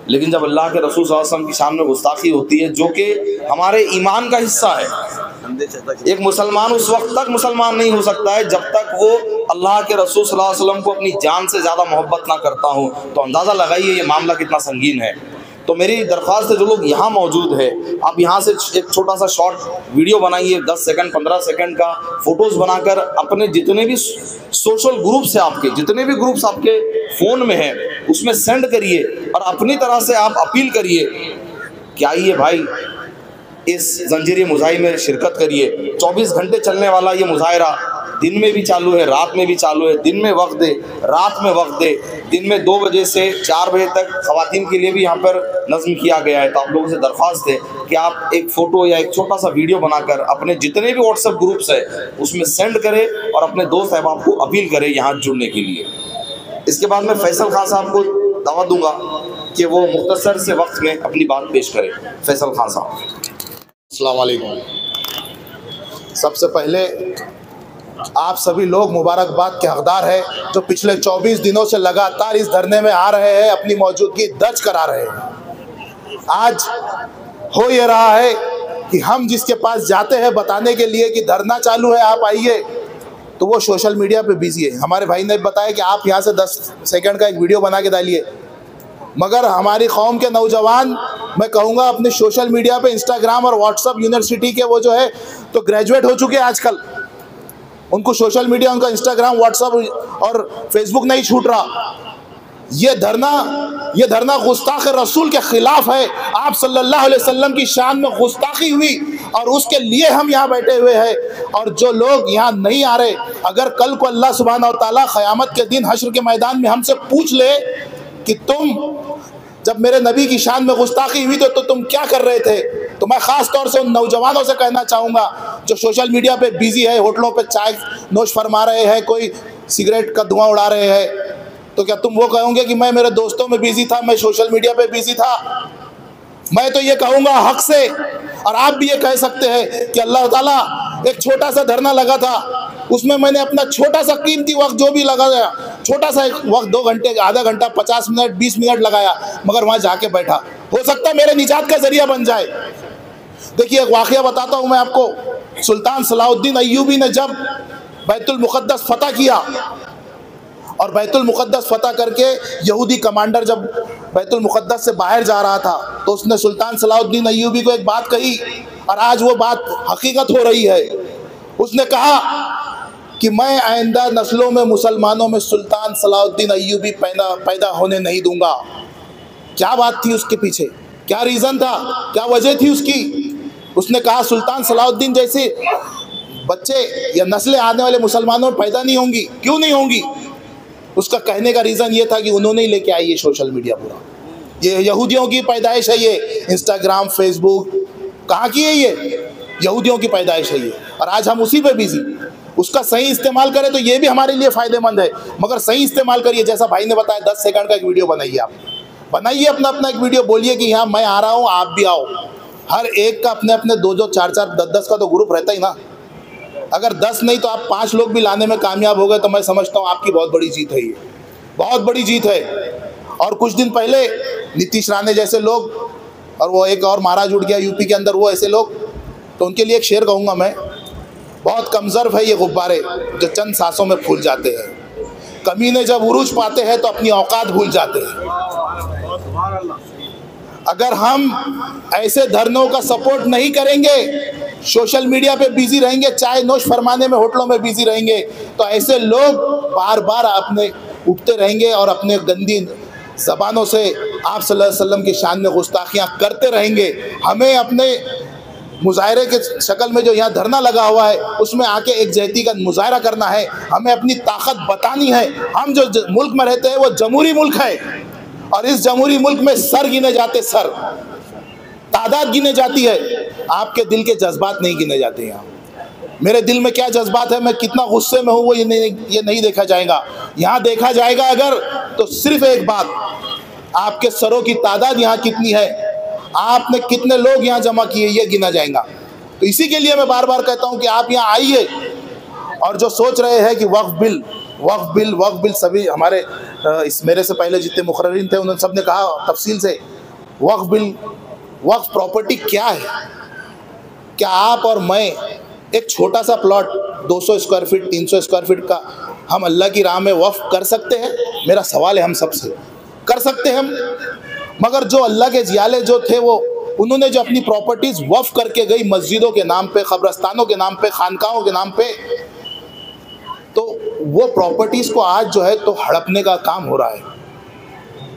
लेकिन जब अल्लाह के रसूल सल्लल्लाहु अलैहि वसल्लम की शान में गुस्ताखी होती है, जो कि हमारे ईमान का हिस्सा है, एक मुसलमान उस वक्त तक मुसलमान नहीं हो सकता है जब तक वो अल्लाह के रसूल सल्लल्लाहु अलैहि वसल्लम को अपनी जान से ज़्यादा मोहब्बत ना करता हूँ। तो अंदाज़ा लगाइए ये मामला कितना संगीन है। तो मेरी दरख्वास्त है, जो लोग यहाँ मौजूद है, आप यहाँ से एक छोटा सा शॉर्ट वीडियो बनाइए, 10 सेकंड 15 सेकंड का, फ़ोटोज़ बनाकर अपने जितने भी सोशल ग्रुप्स हैं, आपके जितने भी ग्रुप्स आपके फ़ोन में हैं उसमें सेंड करिए और अपनी तरह से आप अपील करिए कि आइए भाई इस जंजीरी मुजाहिर में शिरकत करिए। 24 घंटे चलने वाला ये मुजाहिरा दिन में भी चालू है, रात में भी चालू है। दिन में वक्त दे, रात में वक्त दे। दिन में 2 बजे से 4 बजे तक ख़वातीन के लिए भी यहाँ पर नज़्म किया गया है। तो आप लोगों से दरख्वास्त है कि आप एक फ़ोटो या एक छोटा सा वीडियो बनाकर अपने जितने भी व्हाट्सएप ग्रुप्स है उसमें सेंड करें और अपने दोस्त अहबाब को अपील करें यहाँ जुड़ने के लिए। इसके बाद मैं फैसल खान साहब को दावत दूँगा कि वो मुख्तसर से वक्त में अपनी बात पेश करें। फैसल खान साहब। अस्सलाम वालेकुम। सबसे पहले आप सभी लोग मुबारकबाद के हकदार हैं जो पिछले 24 दिनों से लगातार इस धरने में आ रहे हैं, अपनी मौजूदगी दर्ज करा रहे हैं। आज हो ये रहा है कि हम जिसके पास जाते हैं बताने के लिए कि धरना चालू है आप आइए, तो वो सोशल मीडिया पे बिजी है। हमारे भाई ने बताया कि आप यहाँ से 10 सेकंड का एक वीडियो बना के डालिए, मगर हमारी कौम के नौजवान, मैं कहूँगा अपने सोशल मीडिया पे इंस्टाग्राम और व्हाट्सअप यूनिवर्सिटी के वो जो है तो ग्रेजुएट हो चुके हैं आजकल। उनको सोशल मीडिया, उनका इंस्टाग्राम, व्हाट्सअप और फेसबुक नहीं छूट रहा। ये धरना गुस्ताख रसूल के खिलाफ है। आप सल्लल्लाहु अलैहि वसल्लम की शान में गुस्ताखी हुई और उसके लिए हम यहाँ बैठे हुए हैं। और जो लोग यहाँ नहीं आ रहे, अगर कल को अल्लाह सुब्हानहू व तआला क़यामत के दिन हश्र के मैदान में हमसे पूछ ले कि तुम जब मेरे नबी की शान में गुस्ताखी हुई तो तुम क्या कर रहे थे, तो मैं ख़ास तौर से उन नौजवानों से कहना चाहूँगा जो सोशल मीडिया पे बिजी है, होटलों पे चाय नोश फरमा रहे हैं, कोई सिगरेट का धुआं उड़ा रहे हैं, तो क्या तुम वो कहोगे कि मैं मेरे दोस्तों में बिजी था, मैं सोशल मीडिया पे बिजी था? मैं तो ये कहूँगा हक से, और आप भी ये कह सकते हैं कि अल्लाह ताला एक छोटा सा धरना लगा था, उसमें मैंने अपना छोटा सा कीमती वक्त जो भी लगाया, छोटा सा एक वक्त 2 घंटे, आधा घंटा, 50 मिनट, 20 मिनट लगाया, मगर वहाँ जाके बैठा। हो सकता है मेरे निजात का जरिया बन जाए। देखिए एक वाक़या बताता हूँ मैं आपको। सुल्तान सलाहुद्दीन अय्यूबी ने जब बैतुल मुक़द्दस फतह किया, और बैतुल मुक़द्दस फतह करके यहूदी कमांडर जब बैतुल मुक़द्दस से बाहर जा रहा था, तो उसने सुल्तान सलाहुद्दीन अय्यूबी को एक बात कही, और आज वो बात हकीकत हो रही है। उसने कहा कि मैं आइंदा नस्लों में, मुसलमानों में सुल्तान सलाहुद्दीन अय्यूबी पैदा होने नहीं दूंगा। क्या बात थी उसके पीछे, क्या रीज़न था, क्या वजह थी उसकी? उसने कहा सुल्तान सलाहुद्दीन जैसे बच्चे या नस्लें आने वाले मुसलमानों में पैदा नहीं होंगी। क्यों नहीं होंगी? उसका कहने का रीज़न ये था कि उन्होंने ही लेके आई ये सोशल मीडिया पूरा। ये यहूदियों की पैदाइश है, ये इंस्टाग्राम, फेसबुक कहाँ की है? ये यहूदियों की पैदाइश है ये, और आज हम उसी पे बिजी। उसका सही इस्तेमाल करें तो ये भी हमारे लिए फ़ायदेमंद है, मगर सही इस्तेमाल करिए। जैसा भाई ने बताया 10 सेकंड का एक वीडियो बनाइए, आप बनाइए अपना एक वीडियो, बोलिए कि यहाँ मैं आ रहा हूँ, आप भी आओ। हर एक का अपने 2-2, 4-4, 10-10 का तो ग्रुप रहता ही ना। अगर 10 नहीं तो आप 5 लोग भी लाने में कामयाब हो गए तो मैं समझता हूँ आपकी बहुत बड़ी जीत है, ये बहुत बड़ी जीत है। और कुछ दिन पहले नीतीश राणे जैसे लोग, और वो एक और महाराज उठ गया यूपी के अंदर, वो ऐसे लोग, तो उनके लिए एक शेर कहूँगा मैं, बहुत कमज़र्व है ये गुब्बारे जो चंद सांसों में फूल जाते हैं। कमीने जब उरूज पाते हैं तो अपनी औकात भूल जाते हैं। अगर हम ऐसे धरनों का सपोर्ट नहीं करेंगे, सोशल मीडिया पे बिजी रहेंगे, चाय नोश फरमाने में होटलों में बिजी रहेंगे, तो ऐसे लोग बार बार अपने उठते रहेंगे और अपने गंदी ज़बानों से आप सल्लल्लाहु अलैहि वसल्लम की शान में गुस्ताखियाँ करते रहेंगे। हमें अपने मुजाहरे के शक्ल में जो यहाँ धरना लगा हुआ है उसमें आके एक जहती का मुजाहरा करना है, हमें अपनी ताकत बतानी है। हम जो मुल्क में रहते हैं वो जमहूरी मुल्क है, और इस जमहूरी मुल्क में सर गिने जाते, सर तादाद गिने जाती है, आपके दिल के जज्बात नहीं गिने जाते। यहाँ मेरे दिल में क्या जज्बात है, मैं कितना गुस्से में हूँ, वो ये नहीं देखा जाएगा। यहाँ देखा जाएगा अगर तो सिर्फ एक बात, आपके सरों की तादाद यहाँ कितनी है, आपने कितने लोग यहाँ जमा किए, ये गिना जाएगा। तो इसी के लिए मैं बार बार कहता हूँ कि आप यहाँ आइए, और जो सोच रहे हैं कि वक्फ बिल सभी हमारे इस मेरे से पहले जितने मुखर्रिरीन थे उन्होंने सबने कहा तफसील से, वक्फ प्रॉपर्टी क्या है। क्या आप और मैं एक छोटा सा plot 200 square feet 300 square feet का हम अल्लाह की राह में वक्फ कर सकते हैं? मेरा सवाल है हम सबसे, कर सकते हैं हम? मगर जो अल्लाह के जियाले जो थे वो उन्होंने जो अपनी प्रॉपर्टीज़ वक्फ करके गई मस्जिदों के नाम पे, क़ब्रस्तानों के नाम पे, खानकाहों के नाम पे, तो वो प्रॉपर्टीज़ को आज जो है तो हड़पने का काम हो रहा है।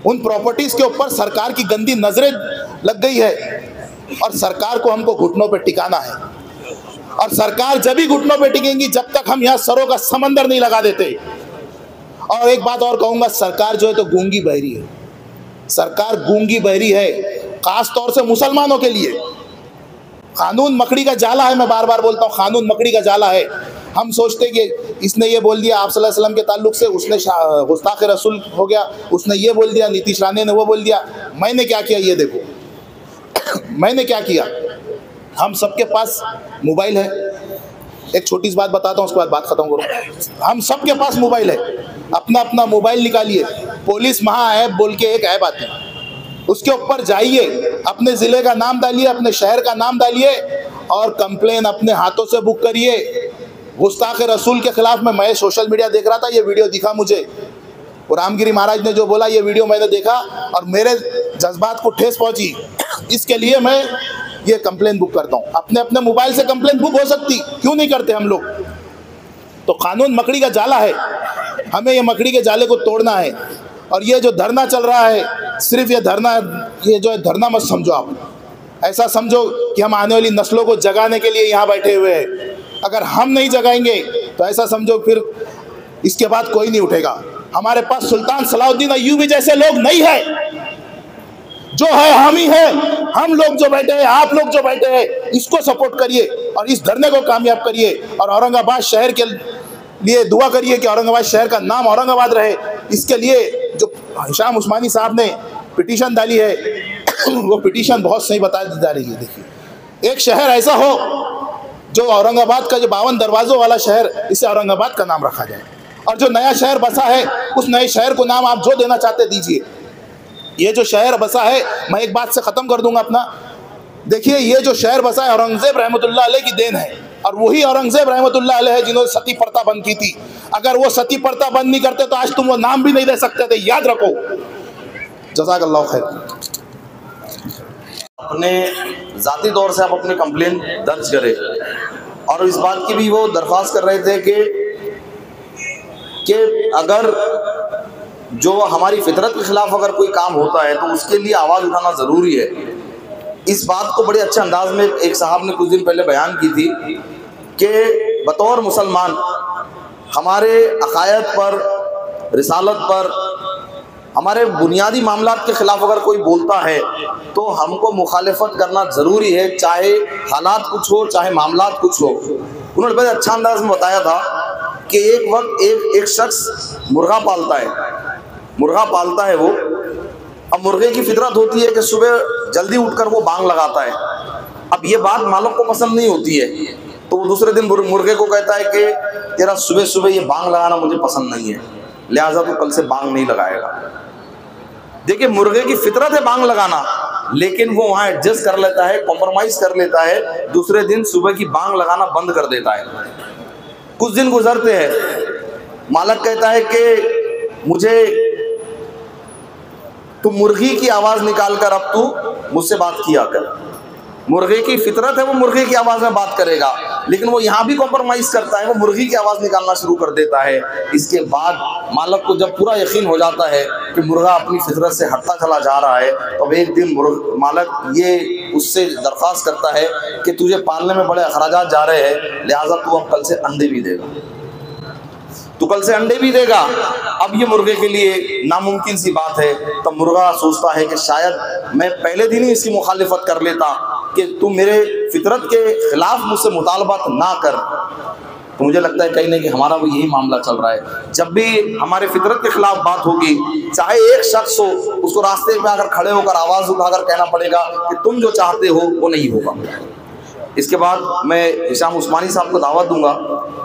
उन प्रॉपर्टीज़ के ऊपर सरकार की गंदी नज़रें लग गई है, और सरकार को हमको घुटनों पे टिकाना है। और सरकार जब भी घुटनों पे टिकेंगी जब तक हम यहाँ सरों का समंदर नहीं लगा देते। और एक बात और कहूँगा, सरकार जो है तो गूंगी बहरी है, सरकार गूंगी बहरी है, खास तौर से मुसलमानों के लिए। कानून मकड़ी का जाला है, मैं बार बार बोलता हूँ, कानून मकड़ी का जाला है। हम सोचते कि इसने ये बोल दिया आप सल्लल्लाहु अलैहि वसल्लम के ताल्लुक से, उसने गुस्ताख रसूल हो गया, उसने ये बोल दिया, नीतीश राणे ने वो बोल दिया, मैंने क्या किया ये देखो मैंने क्या किया। हम सबके पास मोबाइल है, एक छोटी सी बात बताता हूँ उसके बाद बात खत्म करूँ। हम सबके पास मोबाइल है, अपना अपना मोबाइल निकालिए, पुलिस महा ऐप बोल के एक ऐप आती है, उसके ऊपर जाइए, अपने ज़िले का नाम डालिए, अपने शहर का नाम डालिए, और कंप्लेन अपने हाथों से बुक करिए। गुस्ताख रसूल के खिलाफ में, मैं सोशल मीडिया देख रहा था, ये वीडियो दिखा मुझे, और रामगिरी महाराज ने जो बोला ये वीडियो मैंने देखा और मेरे जज्बात को ठेस पहुंची। इसके लिए मैं ये कंप्लेन बुक करता हूँ। अपने अपने मोबाइल से कंप्लेन बुक हो सकती, क्यों नहीं करते हम लोग? तो कानून मकड़ी का जाला है, हमें ये मकड़ी के जाले को तोड़ना है। और ये जो धरना चल रहा है, सिर्फ ये धरना, ये जो है धरना मत समझो आप, ऐसा समझो कि हम आने वाली नस्लों को जगाने के लिए यहाँ बैठे हुए हैं। अगर हम नहीं जगाएंगे तो ऐसा समझो फिर इसके बाद कोई नहीं उठेगा। हमारे पास सुल्तान सलाउद्दीन अय्यूबी जैसे लोग नहीं है, जो है हम ही हैं। हम लोग जो बैठे हैं, आप लोग जो बैठे हैं, इसको सपोर्ट करिए और इस धरने को कामयाब करिए। और औरंगाबाद शहर के लिए दुआ करिए कि औरंगाबाद शहर का नाम औरंगाबाद रहे। इसके लिए जो हिशाम उस्मानी साहब ने पिटीशन डाली है, वो पिटीशन बहुत सही बता दी जा रही है। देखिए, एक शहर ऐसा हो जो औरंगाबाद का, जो 52 दरवाज़ों वाला शहर, इसे औरंगाबाद का नाम रखा जाए। और जो नया शहर बसा है, उस नए शहर को नाम आप जो देना चाहते दीजिए। ये जो शहर बसा है, मैं एक बात से ख़त्म कर दूंगा अपना। देखिए, ये जो शहर बसा है औरंगज़ेब रहमतुल्लाह अलैह की देन है, और वही औरंगज़ेब रहमतुल्लाह अलैह है जिन्होंने सती प्रथा बंद की थी। अगर वो सती प्रथा बंद नहीं करते तो आज तुम वो नाम भी नहीं दे सकते थे, याद रखो। जज़ाकल्लाह खैर। अपने ज़ाती तौर से आप अपनी कंप्लेन दर्ज करें, और इस बात की भी वो दरख्वास्त कर रहे थे कि अगर जो हमारी फितरत के ख़िलाफ़ अगर कोई काम होता है तो उसके लिए आवाज़ उठाना ज़रूरी है। इस बात को बड़े अच्छे अंदाज में एक साहब ने कुछ दिन पहले बयान की थी कि बतौर मुसलमान हमारे अक़ायद पर, रिसालत पर, हमारे बुनियादी मामलात के ख़िलाफ़ अगर कोई बोलता है तो हमको मुखालिफत करना ज़रूरी है, चाहे हालात कुछ हो, चाहे मामलात कुछ हो। उन्होंने बड़े अच्छा अंदाज में बताया था कि एक वक्त एक शख्स मुर्गा पालता है वो। अब मुर्गे की फितरत होती है कि सुबह जल्दी उठकर वो बांग लगाता है। अब ये बात मालिक को पसंद नहीं होती है, तो वो दूसरे दिन मुर्गे को कहता है कि तेरा सुबह सुबह ये बांग लगाना मुझे पसंद नहीं है, लिहाजा तो कल से बांग नहीं लगाएगा। देखिए, मुर्गे की फितरत है बांग लगाना, लेकिन वो वहां एडजस्ट कर लेता है, कॉम्प्रोमाइज कर लेता है, दूसरे दिन सुबह की बांग लगाना बंद कर देता है। कुछ दिन गुजरते हैं, मालिक कहता है कि मुझे तू मुर्गी की आवाज निकाल कर अब तू मुझसे बात किया कर। मुर्गे की फितरत है, वो मुर्गे की आवाज में बात करेगा, लेकिन वो यहाँ भी कॉम्प्रोमाइज करता है, वो मुर्गी की आवाज निकालना शुरू कर देता है। इसके बाद मालिक को जब पूरा यकीन हो जाता है कि मुर्गा अपनी फितरत से हटता चला जा रहा है, तो अब एक दिन मालिक ये उससे दरख्वास्त करता है कि तुझे पालने में बड़े अखराजात जा रहे हैं, लिहाजा तू अब कल से अंडे भी देगा, तू कल से अंडे भी देगा। अब ये मुर्गे के लिए नामुमकिन सी बात है। तो मुर्गा सोचता है कि शायद मैं पहले दिन ही इसकी मुखालिफत कर लेता कि तू मेरे फितरत के खिलाफ मुझसे मुतालबात ना कर। तो मुझे लगता है कहीं ना कहीं हमारा भी यही मामला चल रहा है। जब भी हमारे फितरत के खिलाफ बात होगी, चाहे एक शख्स हो, उसको रास्ते में अगर खड़े होकर आवाज़ उठाकर कहना पड़ेगा कि तुम जो चाहते हो वो नहीं होगा। इसके बाद मैं हिशाम उस्मानी साहब को दावत दूंगा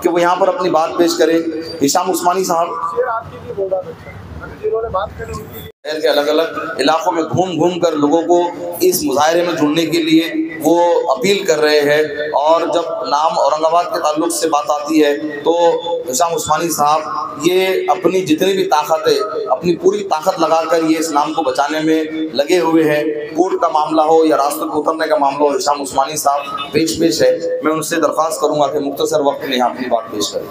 कि वो यहाँ पर अपनी बात पेश करें। हिशाम उस्मानी साहब शहर के अलग अलग इलाकों में घूम घूम कर लोगों को इस मुजाहरे में जुड़ने के लिए वो अपील कर रहे हैं, और जब नाम औरंगाबाद के ताल्लुक से बात आती है तो हिशाम उस्मानी साहब ये अपनी जितनी भी ताकत है, अपनी पूरी ताकत लगाकर ये इस नाम को बचाने में लगे हुए हैं। कोर्ट का मामला हो या रास्ते को उतरने का मामला हो, हिशाम उस्मानी साहब पेश है। मैं उनसे दरख्वास्त करूँगा कि मुख्तसर वक्त में यहाँ अपनी बात पेश करें।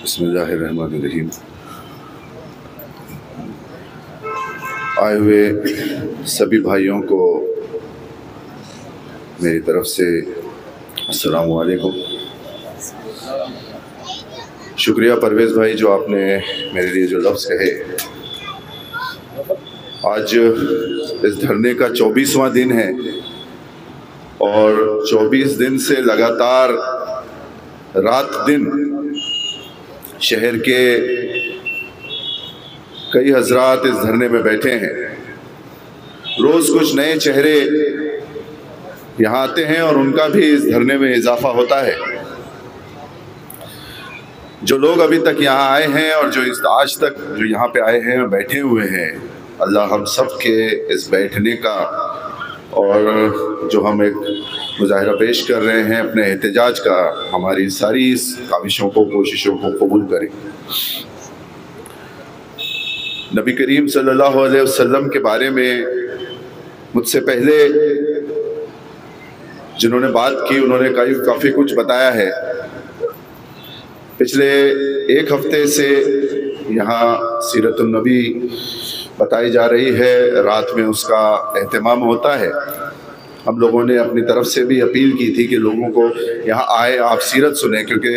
बिस्मिल्लाहिर्रहमानिर्रहीम। आए हुए सभी भाइयों को मेरी तरफ से अस्सलामु अलैकुम। शुक्रिया परवेज़ भाई जो आपने मेरे लिए जो लफ्ज़ कहे। आज इस धरने का 24वां दिन है और 24 दिन से लगातार रात दिन शहर के कई हजरात इस धरने में बैठे हैं। रोज़ कुछ नए चेहरे यहाँ आते हैं और उनका भी इस धरने में इजाफा होता है। जो लोग अभी तक यहाँ आए हैं और जो आज तक जो यहाँ पे आए हैं बैठे हुए हैं, अल्लाह हम सब के इस बैठने का और जो हम एक मुजाहरा पेश कर रहे हैं अपने एहतजाज का, हमारी सारी इस काविशों को कोशिशों को कबूल करें। नबी करीम सल्लल्लाहु अलैहि वसल्लम के बारे में मुझसे पहले जिन्होंने बात की उन्होंने काफ़ी कुछ बताया है। पिछले एक हफ्ते से यहाँ सीरतुन नबी बताई जा रही है, रात में उसका एहतमाम होता है। हम लोगों ने अपनी तरफ से भी अपील की थी कि लोगों को यहाँ आए, आप सीरत सुने, क्योंकि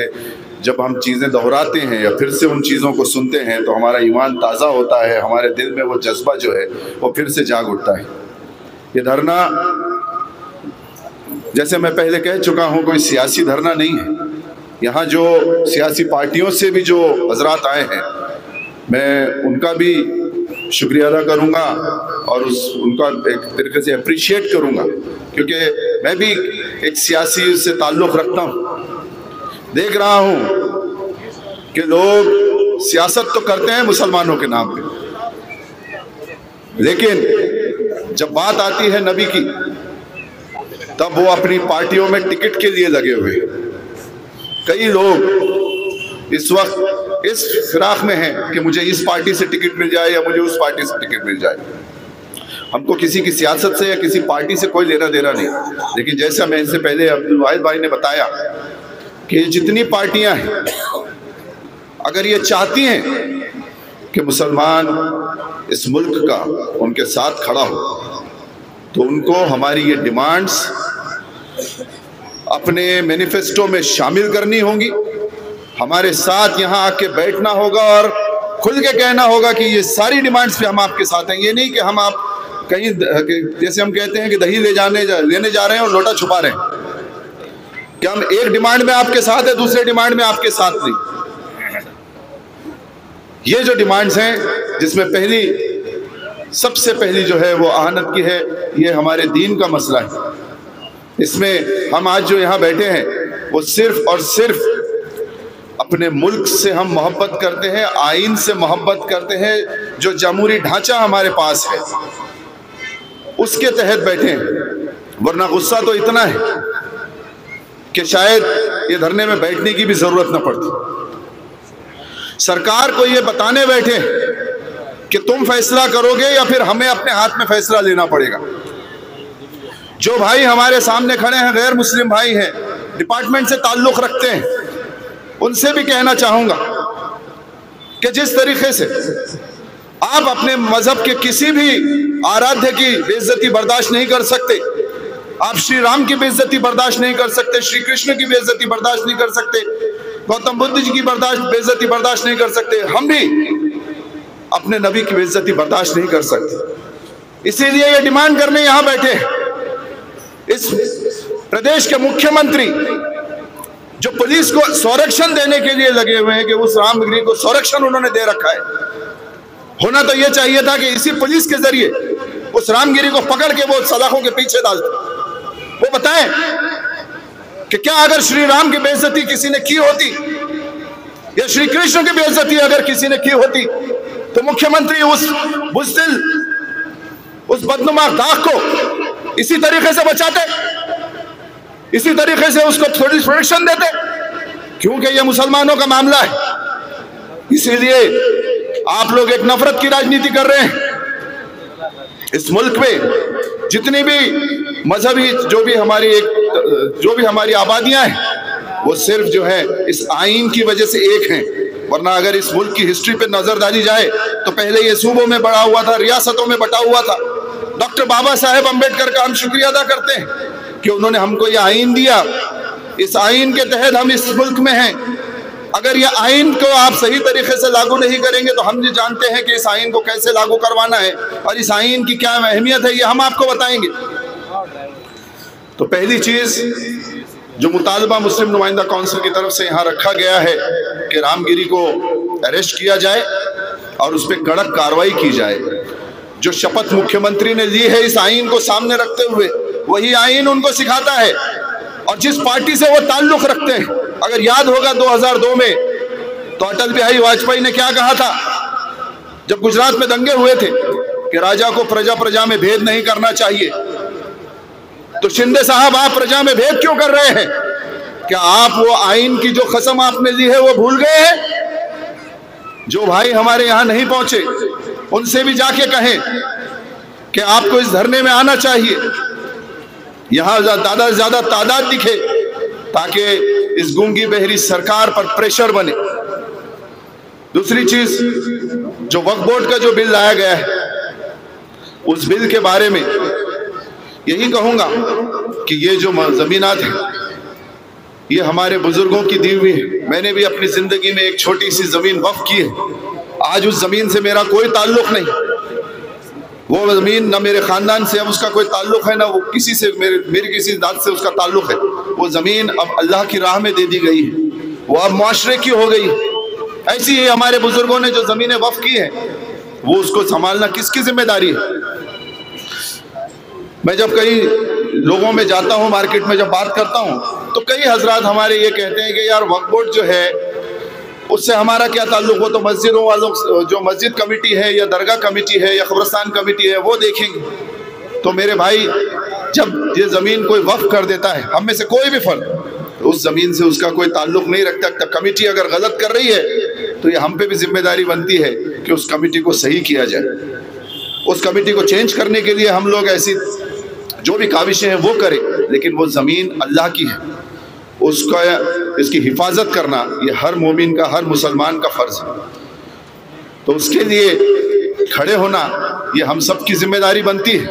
जब हम चीज़ें दोहराते हैं या फिर से उन चीज़ों को सुनते हैं तो हमारा ईमान ताज़ा होता है, हमारे दिल में वो जज्बा जो है वो फिर से जाग उठता है। ये धरना, जैसे मैं पहले कह चुका हूँ, कोई सियासी धरना नहीं है। यहाँ जो सियासी पार्टियों से भी जो हजरात आए हैं, मैं उनका भी शुक्रिया अदा करूँगा और उनका एक तरीके से अप्रिशिएट करूँगा, क्योंकि मैं भी एक सियासी से ताल्लुक़ रखता हूँ। देख रहा हूँ कि लोग सियासत तो करते हैं मुसलमानों के नाम पे, लेकिन जब बात आती है नबी की तब वो अपनी पार्टियों में टिकट के लिए लगे हुए। कई लोग इस वक्त इस फिराक में हैं कि मुझे इस पार्टी से टिकट मिल जाए या मुझे उस पार्टी से टिकट मिल जाए। हमको किसी की सियासत से या किसी पार्टी से कोई लेना देना नहीं, लेकिन जैसा मैं इससे पहले अब्दुल वाहिद भाई ने बताया कि जितनी पार्टियां हैं, अगर ये चाहती हैं कि मुसलमान इस मुल्क का उनके साथ खड़ा हो, तो उनको हमारी ये डिमांड्स अपने मैनिफेस्टो में शामिल करनी होंगी। हमारे साथ यहाँ आके बैठना होगा और खुल के कहना होगा कि ये सारी डिमांड्स पे हम आपके साथ हैं। ये नहीं कि हम आप कहीं जैसे हम कहते हैं कि दही लेने जा रहे हैं और लोटा छुपा रहे हैं, कि हम एक डिमांड में आपके साथ है, दूसरे डिमांड में आपके साथ नहीं। ये जो डिमांड्स हैं, जिसमें सबसे पहली जो है वो आहनत की है, ये हमारे दीन का मसला है। इसमें हम आज जो यहाँ बैठे हैं वो सिर्फ और सिर्फ अपने मुल्क से हम मोहब्बत करते हैं, आइन से मोहब्बत करते हैं, जो जमहूरी ढांचा हमारे पास है उसके तहत बैठे हैं। वरना गुस्सा तो इतना है कि शायद ये धरने में बैठने की भी जरूरत न पड़ती। सरकार को ये बताने बैठे कि तुम फैसला करोगे या फिर हमें अपने हाथ में फैसला लेना पड़ेगा। जो भाई हमारे सामने खड़े हैं, गैर मुस्लिम भाई हैं, डिपार्टमेंट से ताल्लुक रखते हैं, उनसे भी कहना चाहूंगा कि जिस तरीके से आप अपने मजहब के किसी भी आराध्य की बेइज्जती बर्दाश्त नहीं कर सकते, आप श्री राम की बेइज्जती बर्दाश्त नहीं कर सकते, श्री कृष्ण की बेइज्जती बर्दाश्त नहीं कर सकते, गौतम बुद्ध जी की बेइज्जती बर्दाश्त नहीं कर सकते, हम भी अपने नबी की बेइज्जती बर्दाश्त नहीं कर सकते। इसीलिए ये डिमांड करने यहां बैठे। इस प्रदेश के मुख्यमंत्री जो पुलिस को संरक्षण देने के लिए लगे हुए हैं कि उस रामगिरी को संरक्षण उन्होंने दे रखा है, होना तो यह चाहिए था कि इसी पुलिस के जरिए उस रामगिरी को पकड़ के वो सलाखों के पीछे डालते। वो बताएं कि क्या अगर श्री राम की बेइज्जती किसी ने की होती या श्री कृष्ण की बेइज्जती अगर किसी ने की होती तो मुख्यमंत्री उस बुज़दिल, उस बदनुमा दाग को इसी तरीके से बचाते, इसी तरीके से उसको थोड़ी प्रोटेक्शन देते, क्योंकि ये मुसलमानों का मामला है। इसीलिए आप लोग एक नफरत की राजनीति कर रहे हैं। इस मुल्क में जितनी भी मजहबी जो भी हमारी आबादियां हैं वो सिर्फ जो है इस आइन की वजह से एक हैं। वरना अगर इस मुल्क की हिस्ट्री पे नजर डाली जाए तो पहले ये सूबों में बड़ा हुआ था, रियासतों में बटा हुआ था। डॉक्टर बाबा साहेब अम्बेडकर का हम शुक्रिया अदा करते हैं कि उन्होंने हमको ये आइन दिया। इस आइन के तहत हम इस मुल्क में हैं। अगर ये आइन को आप सही तरीके से लागू नहीं करेंगे तो हम ये जानते हैं कि इस आइन को कैसे लागू करवाना है और इस आइन की क्या अहमियत है, ये हम आपको बताएंगे। तो पहली चीज जो मुतालबा मुस्लिम नुमाइंदा काउंसिल की तरफ से यहाँ रखा गया है कि रामगिरी को अरेस्ट किया जाए और उस पर कड़क कार्रवाई की जाए। जो शपथ मुख्यमंत्री ने ली है इस आइन को सामने रखते हुए, वही आइन उनको सिखाता है। और जिस पार्टी से वो ताल्लुक रखते हैं, अगर याद होगा 2002 में तो अटल बिहारी वाजपेयी ने क्या कहा था जब गुजरात में दंगे हुए थे कि राजा को प्रजा प्रजा में भेद नहीं करना चाहिए। तो शिंदे साहब, आप प्रजा में भेद क्यों कर रहे हैं? क्या आप वो आइन की जो कसम आपने ली है वो भूल गए हैं? जो भाई हमारे यहाँ नहीं पहुंचे उनसे भी जाके कहें कि आपको इस धरने में आना चाहिए, यहाँ ज्यादा से ज्यादा तादाद दिखे ताकि इस गूंगी बहरी सरकार पर प्रेशर बने। दूसरी चीज, जो वक्फ बोर्ड का जो बिल लाया गया है उस बिल के बारे में यही कहूंगा कि ये जो जमीनात है ये हमारे बुजुर्गों की दी हुई है। मैंने भी अपनी जिंदगी में एक छोटी सी जमीन वक्फ की है। आज उस जमीन से मेरा कोई ताल्लुक नहीं, वो जमीन ना मेरे खानदान से अब उसका कोई ताल्लुक है, ना वो किसी से मेरी किसी जात से उसका ताल्लुक है। वो जमीन अब अल्लाह की राह में दे दी गई है, वो अब मुआशरे की हो गई। ऐसी ही हमारे बुजुर्गों ने जो जमीनें वक्फ की है वो उसको संभालना किसकी जिम्मेदारी है? मैं जब कई लोगों में जाता हूँ, मार्केट में जब बात करता हूँ तो कई हजरात हमारे ये कहते हैं कि यार वक्फ बोर्ड जो है उससे हमारा क्या ताल्लुक, वो तो मस्जिदों वालों, जो मस्जिद कमेटी है या दरगाह कमेटी है या कब्रिस्तान कमेटी है वो देखेंगे। तो मेरे भाई, जब ये ज़मीन कोई वक्फ कर देता है, हम में से कोई भी फर्द, तो उस ज़मीन से उसका कोई ताल्लुक नहीं रखता। तब कमेटी अगर गलत कर रही है तो ये हम पे भी जिम्मेदारी बनती है कि उस कमेटी को सही किया जाए। उस कमेटी को चेंज करने के लिए हम लोग ऐसी जो भी काविशें हैं वो करें, लेकिन वो ज़मीन अल्लाह की है, उसका इसकी हिफाजत करना ये हर मोमिन का, हर मुसलमान का फ़र्ज़ है। तो उसके लिए खड़े होना ये हम सब की जिम्मेदारी बनती है।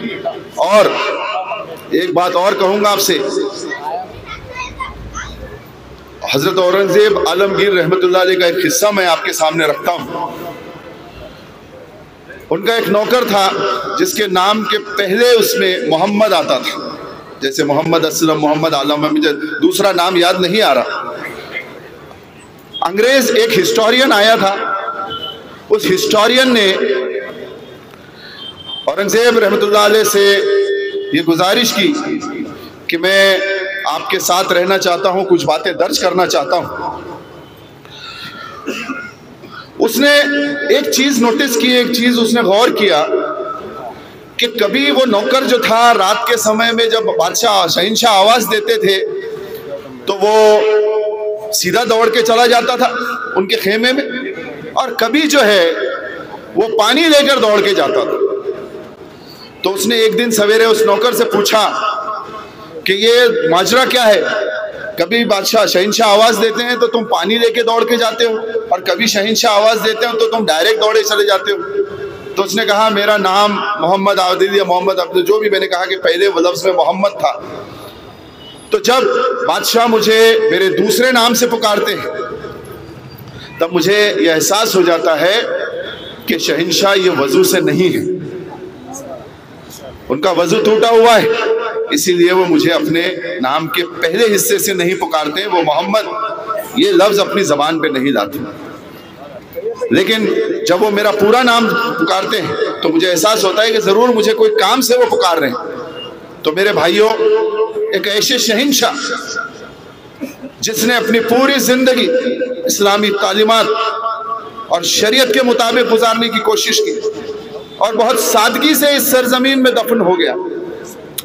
और एक बात और कहूँगा आपसे, हज़रत औरंगज़ेब आलमगीर रहमतुल्लाह अलैह का एक किस्सा मैं आपके सामने रखता हूँ। उनका एक नौकर था जिसके नाम के पहले उसमें मोहम्मद आता था, जैसे मोहम्मद असलम, मोहम्मद आलम, मुझे दूसरा नाम याद नहीं आ रहा। अंग्रेज एक हिस्टोरियन आया था, उस हिस्टोरियन ने औरंगजेब रहमतुल्लाह अलैह से ये गुजारिश की कि मैं आपके साथ रहना चाहता हूं, कुछ बातें दर्ज करना चाहता हूं। उसने एक चीज नोटिस की, एक चीज उसने गौर किया कि कभी वो नौकर जो था रात के समय में जब बादशाह शहंशाह आवाज देते थे तो वो सीधा दौड़ के चला जाता था उनके खेमे में, और कभी जो है वो पानी लेकर दौड़ के जाता था। तो उसने एक दिन सवेरे उस नौकर से पूछा कि ये माजरा क्या है, कभी बादशाह शहंशाह आवाज देते हैं तो तुम पानी लेके दौड़ के जाते हो, और कभी शहंशाह आवाज देते हो तो तुम डायरेक्ट दौड़े चले जाते हो। तो उसने कहा मेरा नाम मोहम्मद आदिल या मोहम्मद अब्दुल, जो भी मैंने कहा कि पहले वो लफ्ज में मोहम्मद था। तो जब बादशाह मुझे मेरे दूसरे नाम से पुकारते हैं तब मुझे यह एहसास हो जाता है कि शहंशाह ये वजू से नहीं है, उनका वजू टूटा हुआ है, इसीलिए वो मुझे अपने नाम के पहले हिस्से से नहीं पुकारते, वो मोहम्मद ये लफ्ज अपनी जबान पे नहीं लाते। लेकिन जब वो मेरा पूरा नाम पुकारते हैं तो मुझे एहसास होता है कि जरूर मुझे कोई काम से वो पुकार रहे हैं। तो मेरे भाइयों, एक ऐसे शहंशाह जिसने अपनी पूरी जिंदगी इस्लामी तालीमात और शरीयत के मुताबिक गुजारने की कोशिश की और बहुत सादगी से इस सरजमीन में दफन हो गया,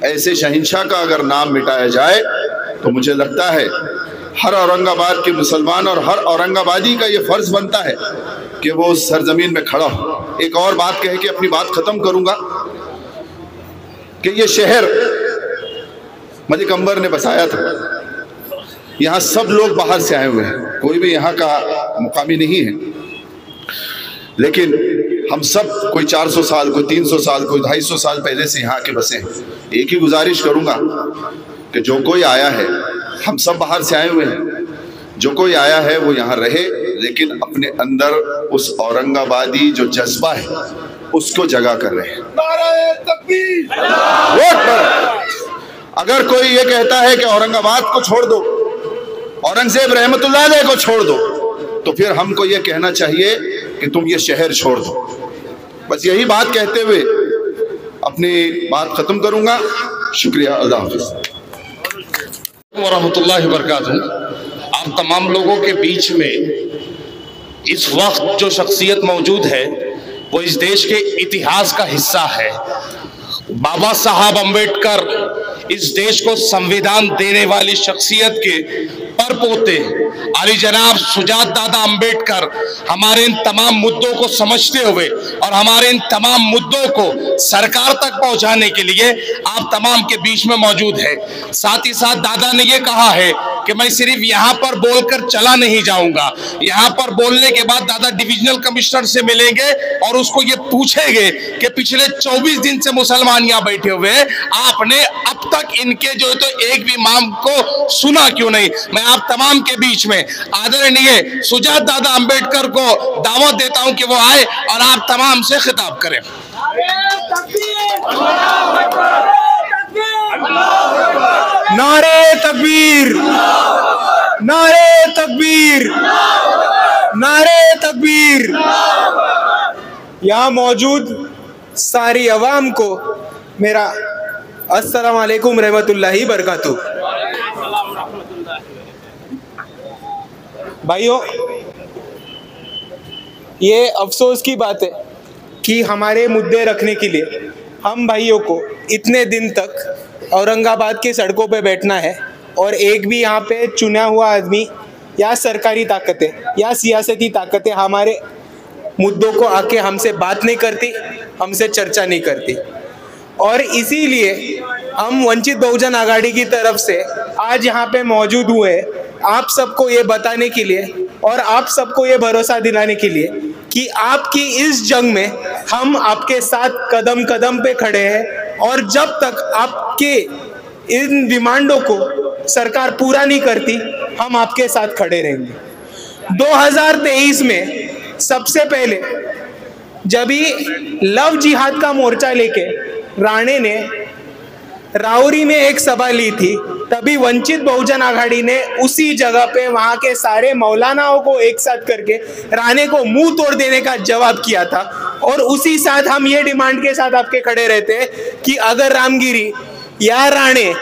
ऐसे शहंशाह का अगर नाम मिटाया जाए तो मुझे लगता है हर औरंगाबाद के मुसलमान और हर औरंगाबादी का ये फर्ज बनता है कि वो उस सरजमीन में खड़ा हो। एक और बात कह के अपनी बात खत्म करूंगा कि ये शहर मलिक अंबर ने बसाया था, यहाँ सब लोग बाहर से आए हुए हैं, कोई भी यहाँ का मुकामी नहीं है, लेकिन हम सब कोई 400 साल, कोई 300 साल, कोई 250 साल पहले से यहाँ के बसे हैं। एक ही गुजारिश करूंगा कि जो कोई आया है, हम सब बाहर से आए हुए हैं, जो कोई आया है वो यहाँ रहे, लेकिन अपने अंदर उस औरंगाबादी जो जज्बा है उसको जगा कर रहे हैं। वोट पर अगर कोई ये कहता है कि औरंगाबाद को छोड़ दो, औरंगजेब रहमतुल्लाह अलैह को छोड़ दो, तो फिर हमको ये कहना चाहिए कि तुम ये शहर छोड़ दो। बस यही बात कहते हुए अपनी बात खत्म करूंगा। शुक्रिया, अल्लाह हाफ़िज़ वरहमतुल्लाहि वबरकातुहू। आप तमाम लोगों के बीच में इस वक्त जो शख्सियत मौजूद है वो इस देश के इतिहास का हिस्सा है। बाबा साहब अम्बेडकर इस देश को संविधान देने वाली शख्सियत के परपोते अली जनाब सुजात दादा अम्बेडकर हमारे इन तमाम मुद्दों को समझते हुए और हमारे इन तमाम मुद्दों को सरकार तक पहुंचाने के लिए आप तमाम के बीच में मौजूद है। साथ ही साथ दादा ने ये कहा है कि मैं सिर्फ यहाँ पर बोलकर चला नहीं जाऊंगा, यहाँ पर बोलने के बाद दादा डिविजनल कमिश्नर से मिलेंगे और उसको ये पूछेंगे कि पिछले 24 दिन से मुसलमान यहाँ बैठे हुए हैं, आपने अब तक इनके जो तो एक भी इमाम को सुना क्यों नहीं। मैं आप तमाम के बीच में आदरणीय सुजात दादा अम्बेडकर को दावत देता हूं कि वो आए और आप तमाम से खिताब करें। नारे तकबीर, नारे तकबीर, नारे तकबीर। यहाँ मौजूद सारी अवाम को मेरा अस्सलाम वालेकुम रहमतुल्लाहि बरकातुहू। भाइयों, ये अफसोस की बात है कि हमारे मुद्दे रखने के लिए हम भाइयों को इतने दिन तक औरंगाबाद की सड़कों पे बैठना है और एक भी यहाँ पे चुना हुआ आदमी या सरकारी ताकतें या सियासती ताकतें हमारे मुद्दों को आके हमसे बात नहीं करती, हमसे चर्चा नहीं करती। और इसीलिए हम वंचित बहुजन आघाड़ी की तरफ से आज यहाँ पे मौजूद हुए आप सबको ये बताने के लिए और आप सबको ये भरोसा दिलाने के लिए कि आपकी इस जंग में हम आपके साथ कदम कदम पे खड़े हैं और जब तक आपके इन डिमांडों को सरकार पूरा नहीं करती हम आपके साथ खड़े रहेंगे। 2023 में सबसे पहले जब भी लव जिहाद का मोर्चा लेके राणे ने राउरी में एक सभा ली थी, तभी वंचित बहुजन आघाड़ी ने उसी जगह पे वहां के सारे मौलानाओं को एक साथ करके राणे को मुंह तोड़ देने का जवाब किया था। और उसी साथ हम ये डिमांड के साथ आपके खड़े रहते हैं कि अगर रामगिरी या राणे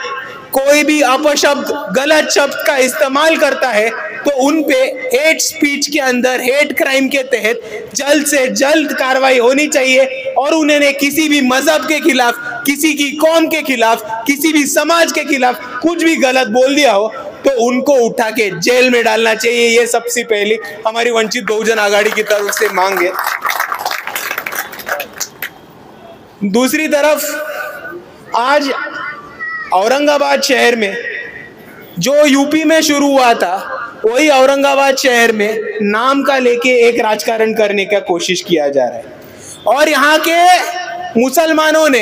कोई भी अपशब्द, गलत शब्द का इस्तेमाल करता है तो उन पे हेट स्पीच के अंदर, हेट क्राइम के तहत जल्द से जल्द कार्रवाई होनी चाहिए। और उन्होंने किसी भी मजहब के खिलाफ, किसी की कौम के खिलाफ, किसी भी समाज के खिलाफ कुछ भी गलत बोल दिया हो तो उनको उठा के जेल में डालना चाहिए। ये सबसे पहले हमारी वंचित बहुजन आघाड़ी की तरफ से मांग है। दूसरी तरफ आज औरंगाबाद शहर में जो यूपी में शुरू हुआ था, वही औरंगाबाद शहर में नाम का लेके एक राजकारण करने का कोशिश किया जा रहा है। और यहाँ के मुसलमानों ने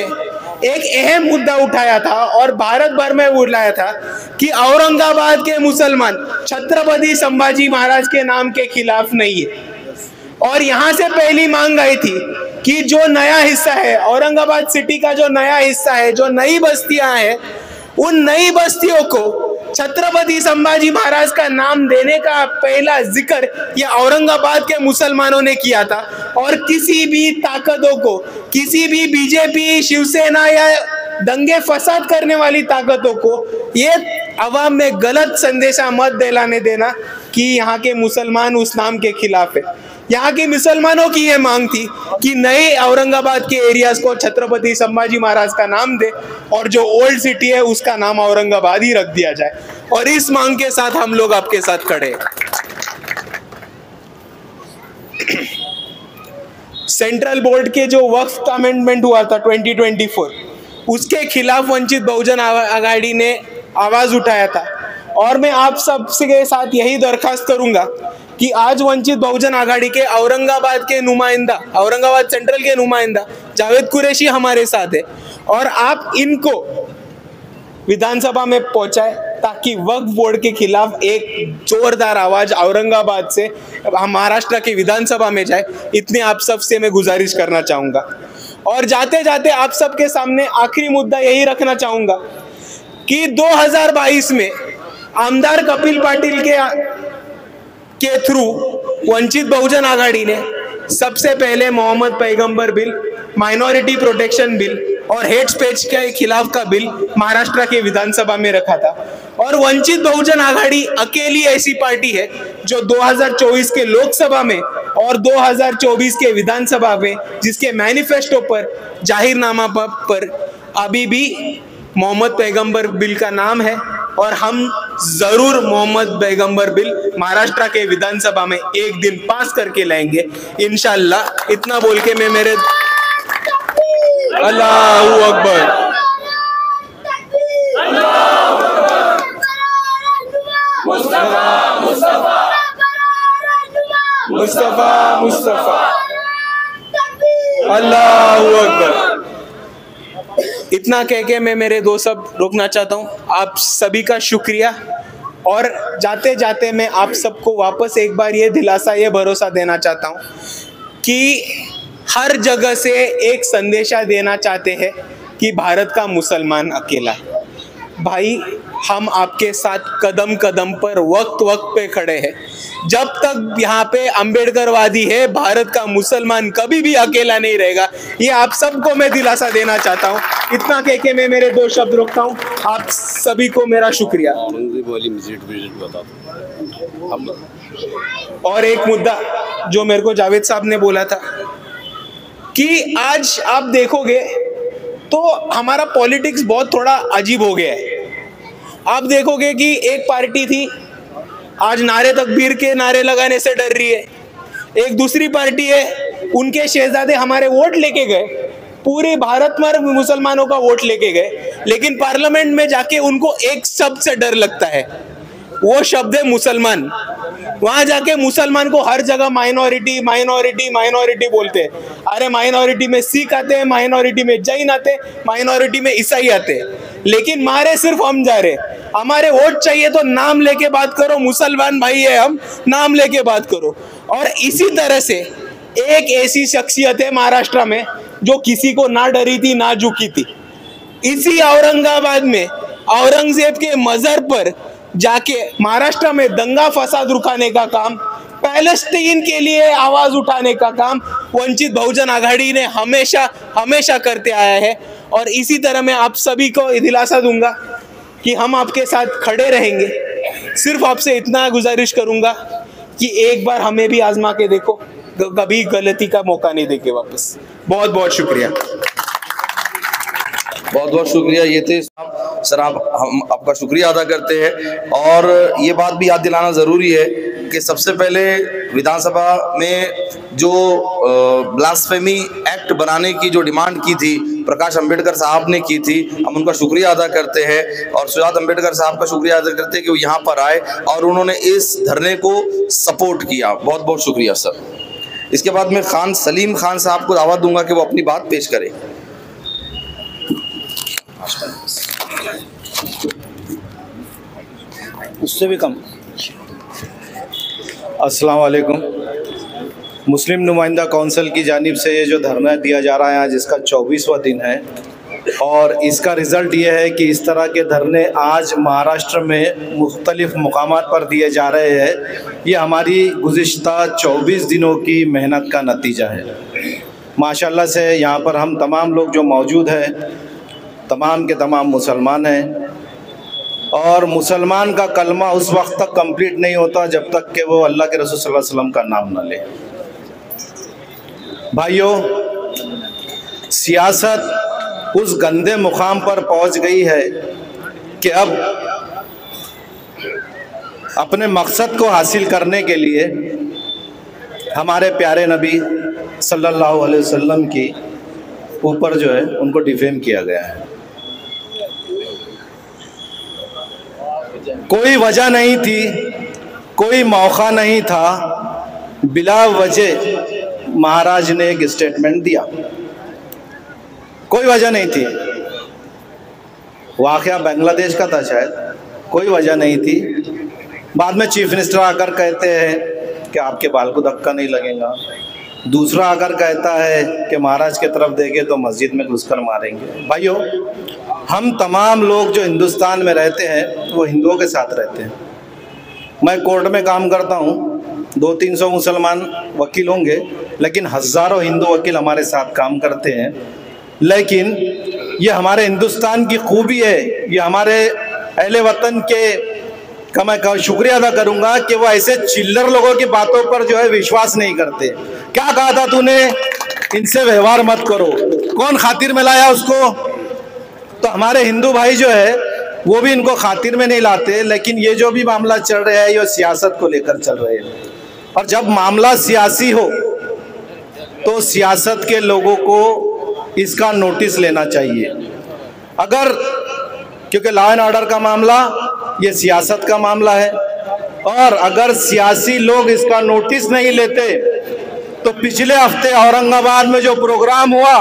एक अहम मुद्दा उठाया था और भारत भर में बुलाया था कि औरंगाबाद के मुसलमान छत्रपति संभाजी महाराज के नाम के खिलाफ नहीं है। और यहाँ से पहली मांग आई थी कि जो नया हिस्सा है, औरंगाबाद सिटी का जो नया हिस्सा है, जो नई बस्तियां हैं, उन नई बस्तियों को छत्रपति संभाजी महाराज का नाम देने का पहला जिक्र ये औरंगाबाद के मुसलमानों ने किया था। और किसी भी ताकतों को, किसी भी बीजेपी, शिवसेना या दंगे फसाद करने वाली ताकतों को ये अवाम में गलत संदेशा मत दिलाने देना कि यहाँ के मुसलमान उस नाम के खिलाफ है। यहाँ के मुसलमानों की ये मांग थी कि नए औरंगाबाद के एरियाज को छत्रपति संभाजी महाराज का नाम दे और जो ओल्ड सिटी है उसका नाम औरंगाबाद ही रख दिया जाए। और इस मांग के साथ हम लोग आपके साथ खड़े हैं। सेंट्रल बोर्ड के जो वक्फ का अमेंडमेंट हुआ था 2024, उसके खिलाफ वंचित बहुजन आघाड़ी ने आवाज उठाया था। और मैं आप सबके साथ यही दरखास्त करूंगा कि आज वंचित बहुजन आघाड़ी के औरंगाबाद के नुमाइंदा, औरंगाबाद सेंट्रल के नुमाइंदा जावेद कुरैशी हमारे साथ है और आप इनको विधानसभा में पहुंचाए ताकि वक्फ बोर्ड के खिलाफ एक जोरदार आवाज औरंगाबाद से महाराष्ट्र की विधानसभा में जाए। इतने आप सबसे मैं गुजारिश करना चाहूंगा। और जाते जाते आप सबके सामने आखिरी मुद्दा यही रखना चाहूंगा कि 2022 में आमदार कपिल पाटिल के थ्रू वंचित बहुजन आघाड़ी ने सबसे पहले मोहम्मद पैगंबर बिल, माइनॉरिटी प्रोटेक्शन बिल और हेट स्पीच के खिलाफ का बिल महाराष्ट्र के विधानसभा में रखा था। और वंचित बहुजन आघाड़ी अकेली ऐसी पार्टी है जो 2024 के लोकसभा में और 2024 के विधानसभा में जिसके मैनिफेस्टो पर, जाहिरनामा पर अभी भी मोहम्मद पैगंबर बिल का नाम है। और हम जरूर मोहम्मद पैगंबर बिल महाराष्ट्र के विधानसभा में एक दिन पास करके लाएंगे इंशाअल्लाह। इतना बोल के मैं मेरे अल्लाहू अकबर। मुस्तफा मुस्तफा अल्लाहू अकबर। इतना कह के मैं मेरे दो शब्द रोकना चाहता हूँ। आप सभी का शुक्रिया। और जाते जाते मैं आप सबको वापस एक बार ये दिलासा, ये भरोसा देना चाहता हूँ कि हर जगह से एक संदेशा देना चाहते हैं कि भारत का मुसलमान अकेला है। भाई, हम आपके साथ कदम कदम पर वक्त वक्त पे खड़े हैं। जब तक यहाँ पे अंबेडकरवादी है, भारत का मुसलमान कभी भी अकेला नहीं रहेगा। ये आप सबको मैं दिलासा देना चाहता हूँ। इतना कह के मैं मेरे दो शब्द रोकता हूँ। आप सभी को मेरा शुक्रिया। और एक मुद्दा जो मेरे को जावेद साहब ने बोला था कि आज आप देखोगे तो हमारा पॉलिटिक्स बहुत थोड़ा अजीब हो गया है। आप देखोगे कि एक पार्टी थी, आज नारे तकबीर के नारे लगाने से डर रही है। एक दूसरी पार्टी है, उनके शहजादे हमारे वोट लेके गए, पूरे भारत में मुसलमानों का वोट लेके गए, लेकिन पार्लियामेंट में जाके उनको एक शब्द से डर लगता है, वो शब्द है मुसलमान। वहां जाके मुसलमान को हर जगह माइनॉरिटी माइनॉरिटी माइनॉरिटी बोलते हैं। अरे माइनॉरिटी में सिख आते हैं, माइनॉरिटी में जैन आते हैं, माइनॉरिटी में ईसाई आते हैं, लेकिन मारे सिर्फ हम जा रहे। हमारे वोट चाहिए तो नाम लेके बात करो, मुसलमान भाई है हम, नाम लेके बात करो। और इसी तरह से एक ऐसी शख्सियत है महाराष्ट्र में जो किसी को ना डरी थी ना झुकी थी। इसी औरंगाबाद में औरंगजेब के मजर पर जाके महाराष्ट्र में दंगा फसाद रुकाने का काम, पैलेस्टीन के लिए आवाज उठाने का काम वंचित बहुजन आघाड़ी ने हमेशा हमेशा करते आया है। और इसी तरह मैं आप सभी को दिलासा दूंगा कि हम आपके साथ खड़े रहेंगे। सिर्फ आपसे इतना गुजारिश करूंगा कि एक बार हमें भी आजमा के देखो, कभी गलती का मौका नहीं देके वापस। बहुत बहुत शुक्रिया। बहुत बहुत शुक्रिया। ये थे सर, हम आपका शुक्रिया अदा करते हैं। और ये बात भी याद दिलाना ज़रूरी है कि सबसे पहले विधानसभा में जो ब्लास्फेमी एक्ट बनाने की जो डिमांड की थी प्रकाश अंबेडकर साहब ने की थी, हम उनका शुक्रिया अदा करते हैं और सुजात अंबेडकर साहब का शुक्रिया अदा करते हैं कि वो यहाँ पर आए और उन्होंने इस धरने को सपोर्ट किया। बहुत बहुत शुक्रिया सर। इसके बाद मैं खान सलीम खान साहब को दावत दूंगा कि वो अपनी बात पेश करें। उससे भी कम। अस्सलाम वालेकुम। मुस्लिम नुमाइंदा कौंसिल की जानिब से ये जो धरना दिया जा रहा है आज इसका 24वां दिन है और इसका रिज़ल्ट ये है कि इस तरह के धरने आज महाराष्ट्र में मुख्तलिफ मुकामात पर दिए जा रहे हैं। ये हमारी गुज़िश्ता 24 दिनों की मेहनत का नतीजा है। माशाल्लाह से यहाँ पर हम तमाम लोग जो मौजूद हैं तमाम के तमाम मुसलमान हैं और मुसलमान का कलमा उस वक्त तक कंप्लीट नहीं होता जब तक कि वो अल्लाह के रसूल सल्लल्लाहु अलैहि वसल्लम का नाम न ले। भाइयों, सियासत उस गंदे मुकाम पर पहुंच गई है कि अब अपने मकसद को हासिल करने के लिए हमारे प्यारे नबी सल्लल्लाहु अलैहि वसल्लम की ऊपर जो है उनको डिफेम किया गया है। कोई वजह नहीं थी, कोई मौका नहीं था, बिला वजह महाराज ने एक स्टेटमेंट दिया। कोई वजह नहीं थी। वाक़या बांग्लादेश का था शायद, कोई वजह नहीं थी। बाद में चीफ मिनिस्टर आकर कहते हैं कि आपके बाल को धक्का नहीं लगेगा। दूसरा आकर कहता है कि महाराज की तरफ देखे तो मस्जिद में घुसकर मारेंगे। भाइयों, हम तमाम लोग जो हिंदुस्तान में रहते हैं वो हिंदुओं के साथ रहते हैं। मैं कोर्ट में काम करता हूँ, 200-300 मुसलमान वकील होंगे लेकिन हज़ारों हिंदू वकील हमारे साथ काम करते हैं। लेकिन ये हमारे हिंदुस्तान की खूबी है, ये हमारे अहले वतन के का मैं शुक्रिया अदा करूँगा कि वो ऐसे चिल्लर लोगों की बातों पर जो है विश्वास नहीं करते। क्या कहा था तूने, इनसे व्यवहार मत करो, कौन खातिर में लाया उसको? तो हमारे हिंदू भाई जो है वो भी इनको खातिर में नहीं लाते। लेकिन ये जो भी मामला चल रहा है ये सियासत को लेकर चल रहे हैं और जब मामला सियासी हो तो सियासत के लोगों को इसका नोटिस लेना चाहिए। अगर क्योंकि लॉ एंड ऑर्डर का मामला ये सियासत का मामला है और अगर सियासी लोग इसका नोटिस नहीं लेते तो पिछले हफ्ते औरंगाबाद में जो प्रोग्राम हुआ,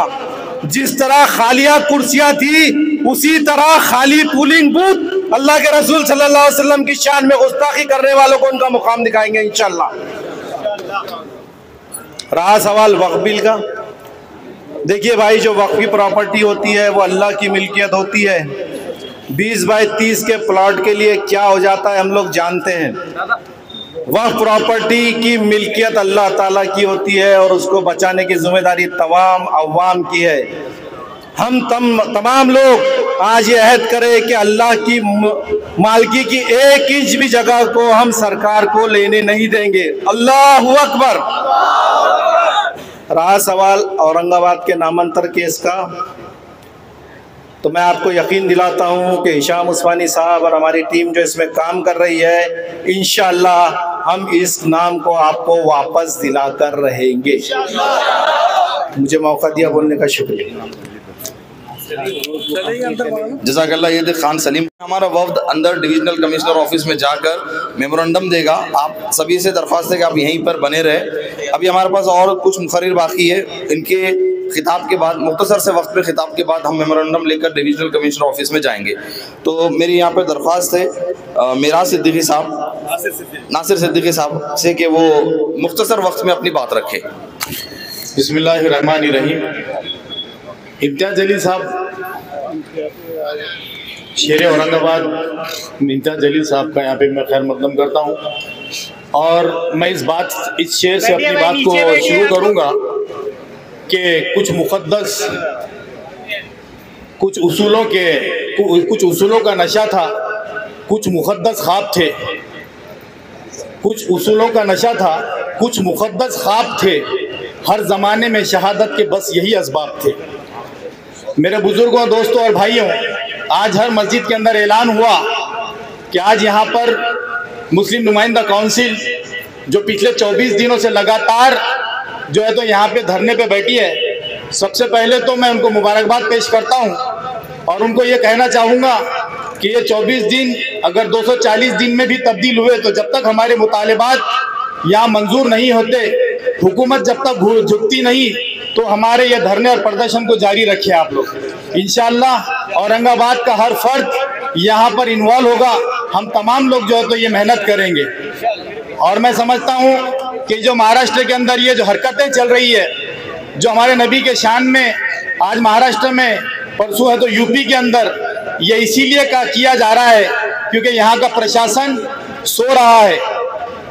जिस तरह खालिया कुर्सियां थी उसी तरह खाली पोलिंग बूथ, अल्लाह के रसूल सल्लल्लाहु अलैहि वसल्लम की शान में गुस्ताखी करने वालों को उनका मुकाम दिखाएंगे इंशाल्लाह। रहा सवाल वक्फ बिल का, देखिए भाई, जो वक्फ की प्रॉपर्टी होती है वो अल्लाह की मिल्कियत होती है। 20 बाय 30 के प्लॉट के लिए क्या हो जाता है हम लोग जानते हैं। वक्फ प्रॉपर्टी की मिल्कियत अल्लाह ताला की होती है और उसको बचाने की जिम्मेदारी तमाम अवाम की है। हम तमाम लोग आज ये अहद करें कि अल्लाह की मालकी की एक इंच भी जगह को हम सरकार को लेने नहीं देंगे। अल्लाहु अकबर। रहा सवाल औरंगाबाद के नामांतर केस का, तो मैं आपको यकीन दिलाता हूं कि हिशाम उस्मानी साहब और हमारी टीम जो इसमें काम कर रही है, इंशाअल्लाह हम इस नाम को आपको वापस दिला कर रहेंगे। मुझे मौका दिया बोलने का शुक्रिया। जज़ाकल्लाह। ये थे खान सलीम। हमारा वफ्द अंदर डिविजनल कमिश्नर ऑफिस में जाकर मेमोरेंडम देगा। आप सभी से दरख्वास्त है कि आप यहीं पर बने रहे। अभी हमारे पास और कुछ मुखर्रिर बाकी है, इनके खिताब के बाद, मुख्तसर से वक्त पे खिताब के बाद हम मेमोरेंडम लेकर डिविजनल कमिश्नर ऑफिस में जाएंगे। तो मेरी यहाँ पर दरख्वास्त है मिराज सिद्दीकी साहब, नासिर सिद्दीकी साहब से कि वो मुख्तसर वक्त में अपनी बात रखें। बिस्मिल्लाहिर्रहमानिर्रहीम। इम्तियाज़ जलील साहब, शेर औरंगाबाद इम्तियाज़ जलील साहब का यहाँ पे मैं खैर मकदम करता हूँ और मैं इस शेर से अपनी बात को शुरू करूँगा कि कुछ उसूलों का नशा था, कुछ मुक़द्दस ख्वाब थे, कुछ उसूलों का नशा था, कुछ मुक़द्दस ख्वाब थे, हर ज़माने में शहादत के बस यही असबाब थे। मेरे बुज़ुर्गों, दोस्तों और भाइयों, आज हर मस्जिद के अंदर ऐलान हुआ कि आज यहाँ पर मुस्लिम नुमाइंदा काउंसिल जो पिछले 24 दिनों से लगातार जो है तो यहाँ पे धरने पे बैठी है। सबसे पहले तो मैं उनको मुबारकबाद पेश करता हूँ और उनको ये कहना चाहूँगा कि ये 24 दिन अगर 240 दिन में भी तब्दील हुए तो जब तक हमारे मुतालिबात यहाँ मंजूर नहीं होते, हुकूमत जब तक झुकती नहीं, तो हमारे ये धरने और प्रदर्शन को जारी रखे आप लोग। इंशाअल्लाह औरंगाबाद का हर फर्द यहाँ पर इन्वॉल्व होगा, हम तमाम लोग जो है तो ये मेहनत करेंगे। और मैं समझता हूँ कि जो महाराष्ट्र के अंदर ये जो हरकतें चल रही है, जो हमारे नबी के शान में आज महाराष्ट्र में, परसों है तो यूपी के अंदर, ये इसीलिए किया जा रहा है क्योंकि यहाँ का प्रशासन सो रहा है।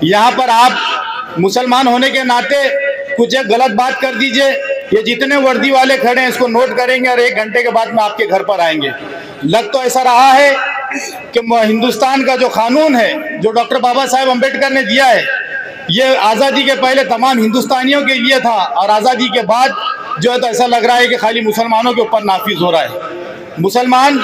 यहाँ पर आप मुसलमान होने के नाते कुछ एक गलत बात कर दीजिए, ये जितने वर्दी वाले खड़े हैं इसको नोट करेंगे और 1 घंटे के बाद में आपके घर पर आएंगे। लग तो ऐसा रहा है कि हिंदुस्तान का जो कानून है, जो डॉक्टर बाबा साहेब अम्बेडकर ने दिया है, ये आज़ादी के पहले तमाम हिंदुस्तानियों के लिए था और आज़ादी के बाद जो है तो ऐसा लग रहा है कि खाली मुसलमानों के ऊपर नाफिज हो रहा है। मुसलमान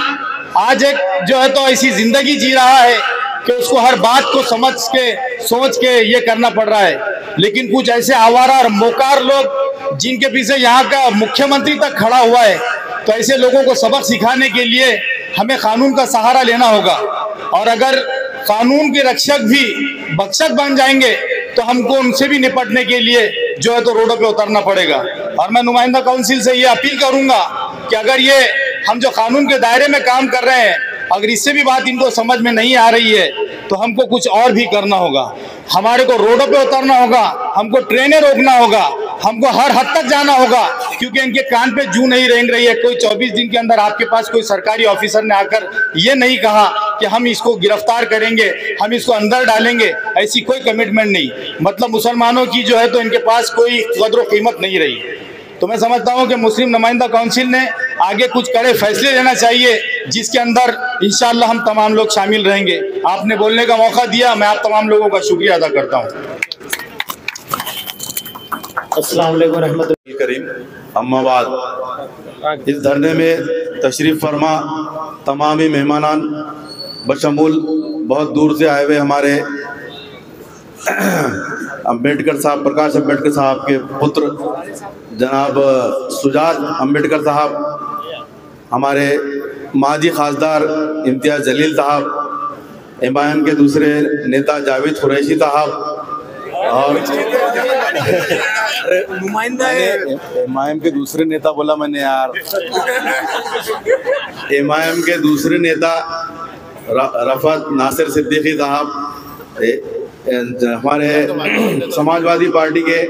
आज एक जो है तो ऐसी ज़िंदगी जी रहा है कि उसको हर बात को समझ के सोच के ये करना पड़ रहा है। लेकिन कुछ ऐसे आवारा और मोकार लोग जिनके पीछे यहाँ का मुख्यमंत्री तक खड़ा हुआ है, तो ऐसे लोगों को सबक सिखाने के लिए हमें कानून का सहारा लेना होगा। और अगर कानून के रक्षक भी भक्षक बन जाएंगे तो हमको उनसे भी निपटने के लिए जो है तो रोडों पे उतरना पड़ेगा। और मैं नुमाइंदा काउंसिल से ये अपील करूंगा कि अगर ये हम जो कानून के दायरे में काम कर रहे हैं, अगर इससे भी बात इनको समझ में नहीं आ रही है तो हमको कुछ और भी करना होगा। हमारे को रोडों पे उतरना होगा, हमको ट्रेनें रोकना होगा, हमको हर हद तक जाना होगा, क्योंकि इनके कान पे जू नहीं रेंग रही है। कोई 24 दिन के अंदर आपके पास कोई सरकारी ऑफिसर ने आकर ये नहीं कहा कि हम इसको गिरफ्तार करेंगे, हम इसको अंदर डालेंगे, ऐसी कोई कमिटमेंट नहीं। मतलब मुसलमानों की जो है तो इनके पास कोई कदर कीमत नहीं रही। तो मैं समझता हूँ कि मुस्लिम नुमाइंदा काउंसिल ने आगे कुछ कड़े फैसले लेना चाहिए, जिसके अंदर इंशाअल्लाह हम तमाम लोग शामिल रहेंगे। आपने बोलने का मौका दिया, मैं आप तमाम लोगों का शुक्रिया अदा करता हूँ। अस्सलाम वालेकुम रहमतुल्लाहि करीम। अम्माबाद, इस धरने में तशरीफ़ फरमा तमामी मेहमानान बशमूल बहुत दूर से आए हुए हमारे अम्बेडकर साहब, प्रकाश अम्बेडकर साहब के पुत्र जनाब सुजात अम्बेडकर साहब, हमारे माजी खासदार इम्तियाज़ जलील साहब, एमआईएम के दूसरे नेता जावेद कुरैशी साहब और नुमाइंदा एमआईएम के दूसरे नेता बोला मैंने यार, एमआईएम के दूसरे नेता रफत नासिर सिद्दीकी साहब, हमारे समाजवादी पार्टी के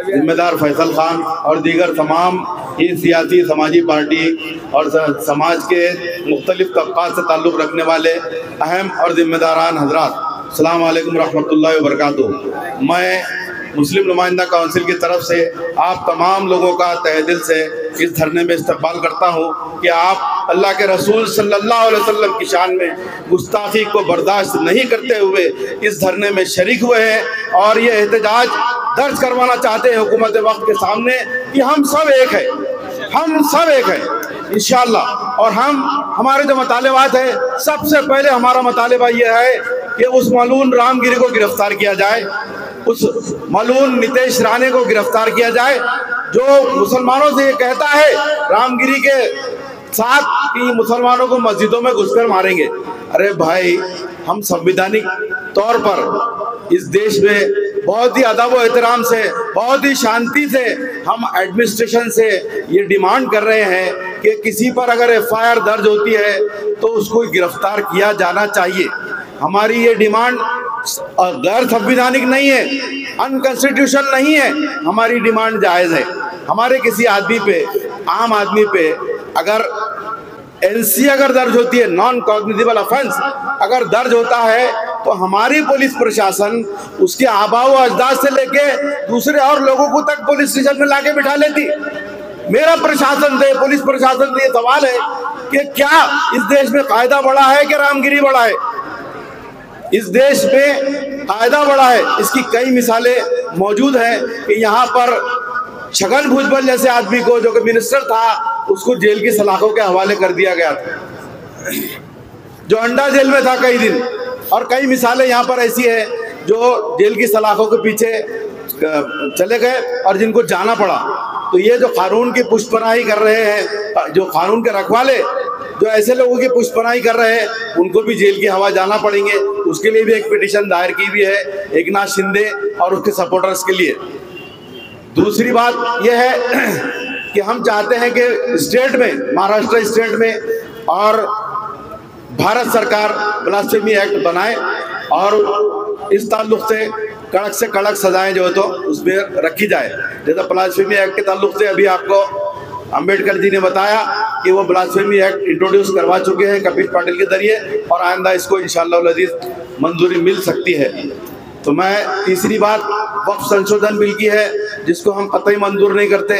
जिम्मेदार फैसल खान और दीगर तमाम ही सियासी समाजी पार्टी और समाज के मुख्तलिफ तबक़ात से ताल्लुक़ रखने वाले अहम और जिम्मेदारान हजरात, अस्सलाम वालेकुम रहमतुल्लाहि व बरकातुहू। मैं मुस्लिम नुमाइंदा काउंसिल की तरफ से आप तमाम लोगों का तहे दिल से इस धरने में इस्तकबाल करता हूँ कि आप अल्लाह के रसूल सल्लल्लाहु अलैहि वसल्लम की शान में गुस्ताखी को बर्दाश्त नहीं करते हुए इस धरने में शरीक हुए हैं और ये एहतजाज दर्ज करवाना चाहते हैं हुकूमत वक्त के सामने कि हम सब एक हैं, हम सब एक हैं इंशाअल्लाह। और हमारे जो मुतालिबात है, सबसे पहले हमारा मुतालिबा ये है कि उस मलून रामगिरी को गिरफ्तार किया जाए, उस मलून नितेश राणे को गिरफ्तार किया जाए, जो मुसलमानों से ये कहता है रामगिरी के साथ कि मुसलमानों को मस्जिदों में घुसकर मारेंगे। अरे भाई, हम संवैधानिक तौर पर इस देश में बहुत ही अदब व एहतराम से, बहुत ही शांति से हम एडमिनिस्ट्रेशन से ये डिमांड कर रहे हैं कि किसी पर अगर FIR दर्ज होती है तो उसको गिरफ्तार किया जाना चाहिए। हमारी ये डिमांड गैर संवैधानिक नहीं है, अनकॉन्स्टिट्यूशनल नहीं है, हमारी डिमांड जायज़ है। हमारे किसी आदमी पे, आम आदमी पे अगर एनसी अगर दर्ज होती है, नॉन कॉग्निजेबल ऑफेंस अगर दर्ज होता है, तो हमारी पुलिस प्रशासन उसके आबा व अजदाद से लेके दूसरे और लोगों को तक पुलिस स्टेशन में लाके बिठा लेती। मेरा प्रशासन से, पुलिस प्रशासन से ये सवाल है कि क्या इस देश में कायदा बड़ा है कि रामगिरी बड़ा है? इस देश में कायदा बड़ा है। इसकी कई मिसालें मौजूद हैं कि यहाँ पर छगन भुजबल जैसे आदमी को, जो कि मिनिस्टर था, उसको जेल की सलाखों के हवाले कर दिया गया था, जो अंडा जेल में था कई दिन। और कई मिसालें यहाँ पर ऐसी है जो जेल की सलाखों के पीछे चले गए और जिनको जाना पड़ा। तो ये जो कानून की पुष्पनाही कर रहे हैं, जो कानून के रखवाले, जो ऐसे लोगों की पुष्पनाही कर रहे हैं, उनको भी जेल की हवा जाना पड़ेंगे। उसके लिए भी एक पिटीशन दायर की हुई है एकनाथ शिंदे और उसके सपोर्टर्स के लिए। दूसरी बात यह है कि हम चाहते हैं कि स्टेट में, महाराष्ट्र स्टेट में और भारत सरकार ब्लास्फेमी एक्ट बनाए और इस ताल्लुक से कड़क सजाएं जो है तो उसमें रखी जाए। जैसे ब्लास्फेमी एक्ट के ताल्लुक से अभी आपको अंबेडकर जी ने बताया कि वो ब्लास्फेमी एक्ट इंट्रोड्यूस करवा चुके हैं कपिल पाटिल के जरिए, और आइंदा इसको इंशाअल्लाह अज़ीज़ मंजूरी मिल सकती है। तो मैं तीसरी बात वक्फ संशोधन बिल की है, जिसको हम कतई मंजूर नहीं करते,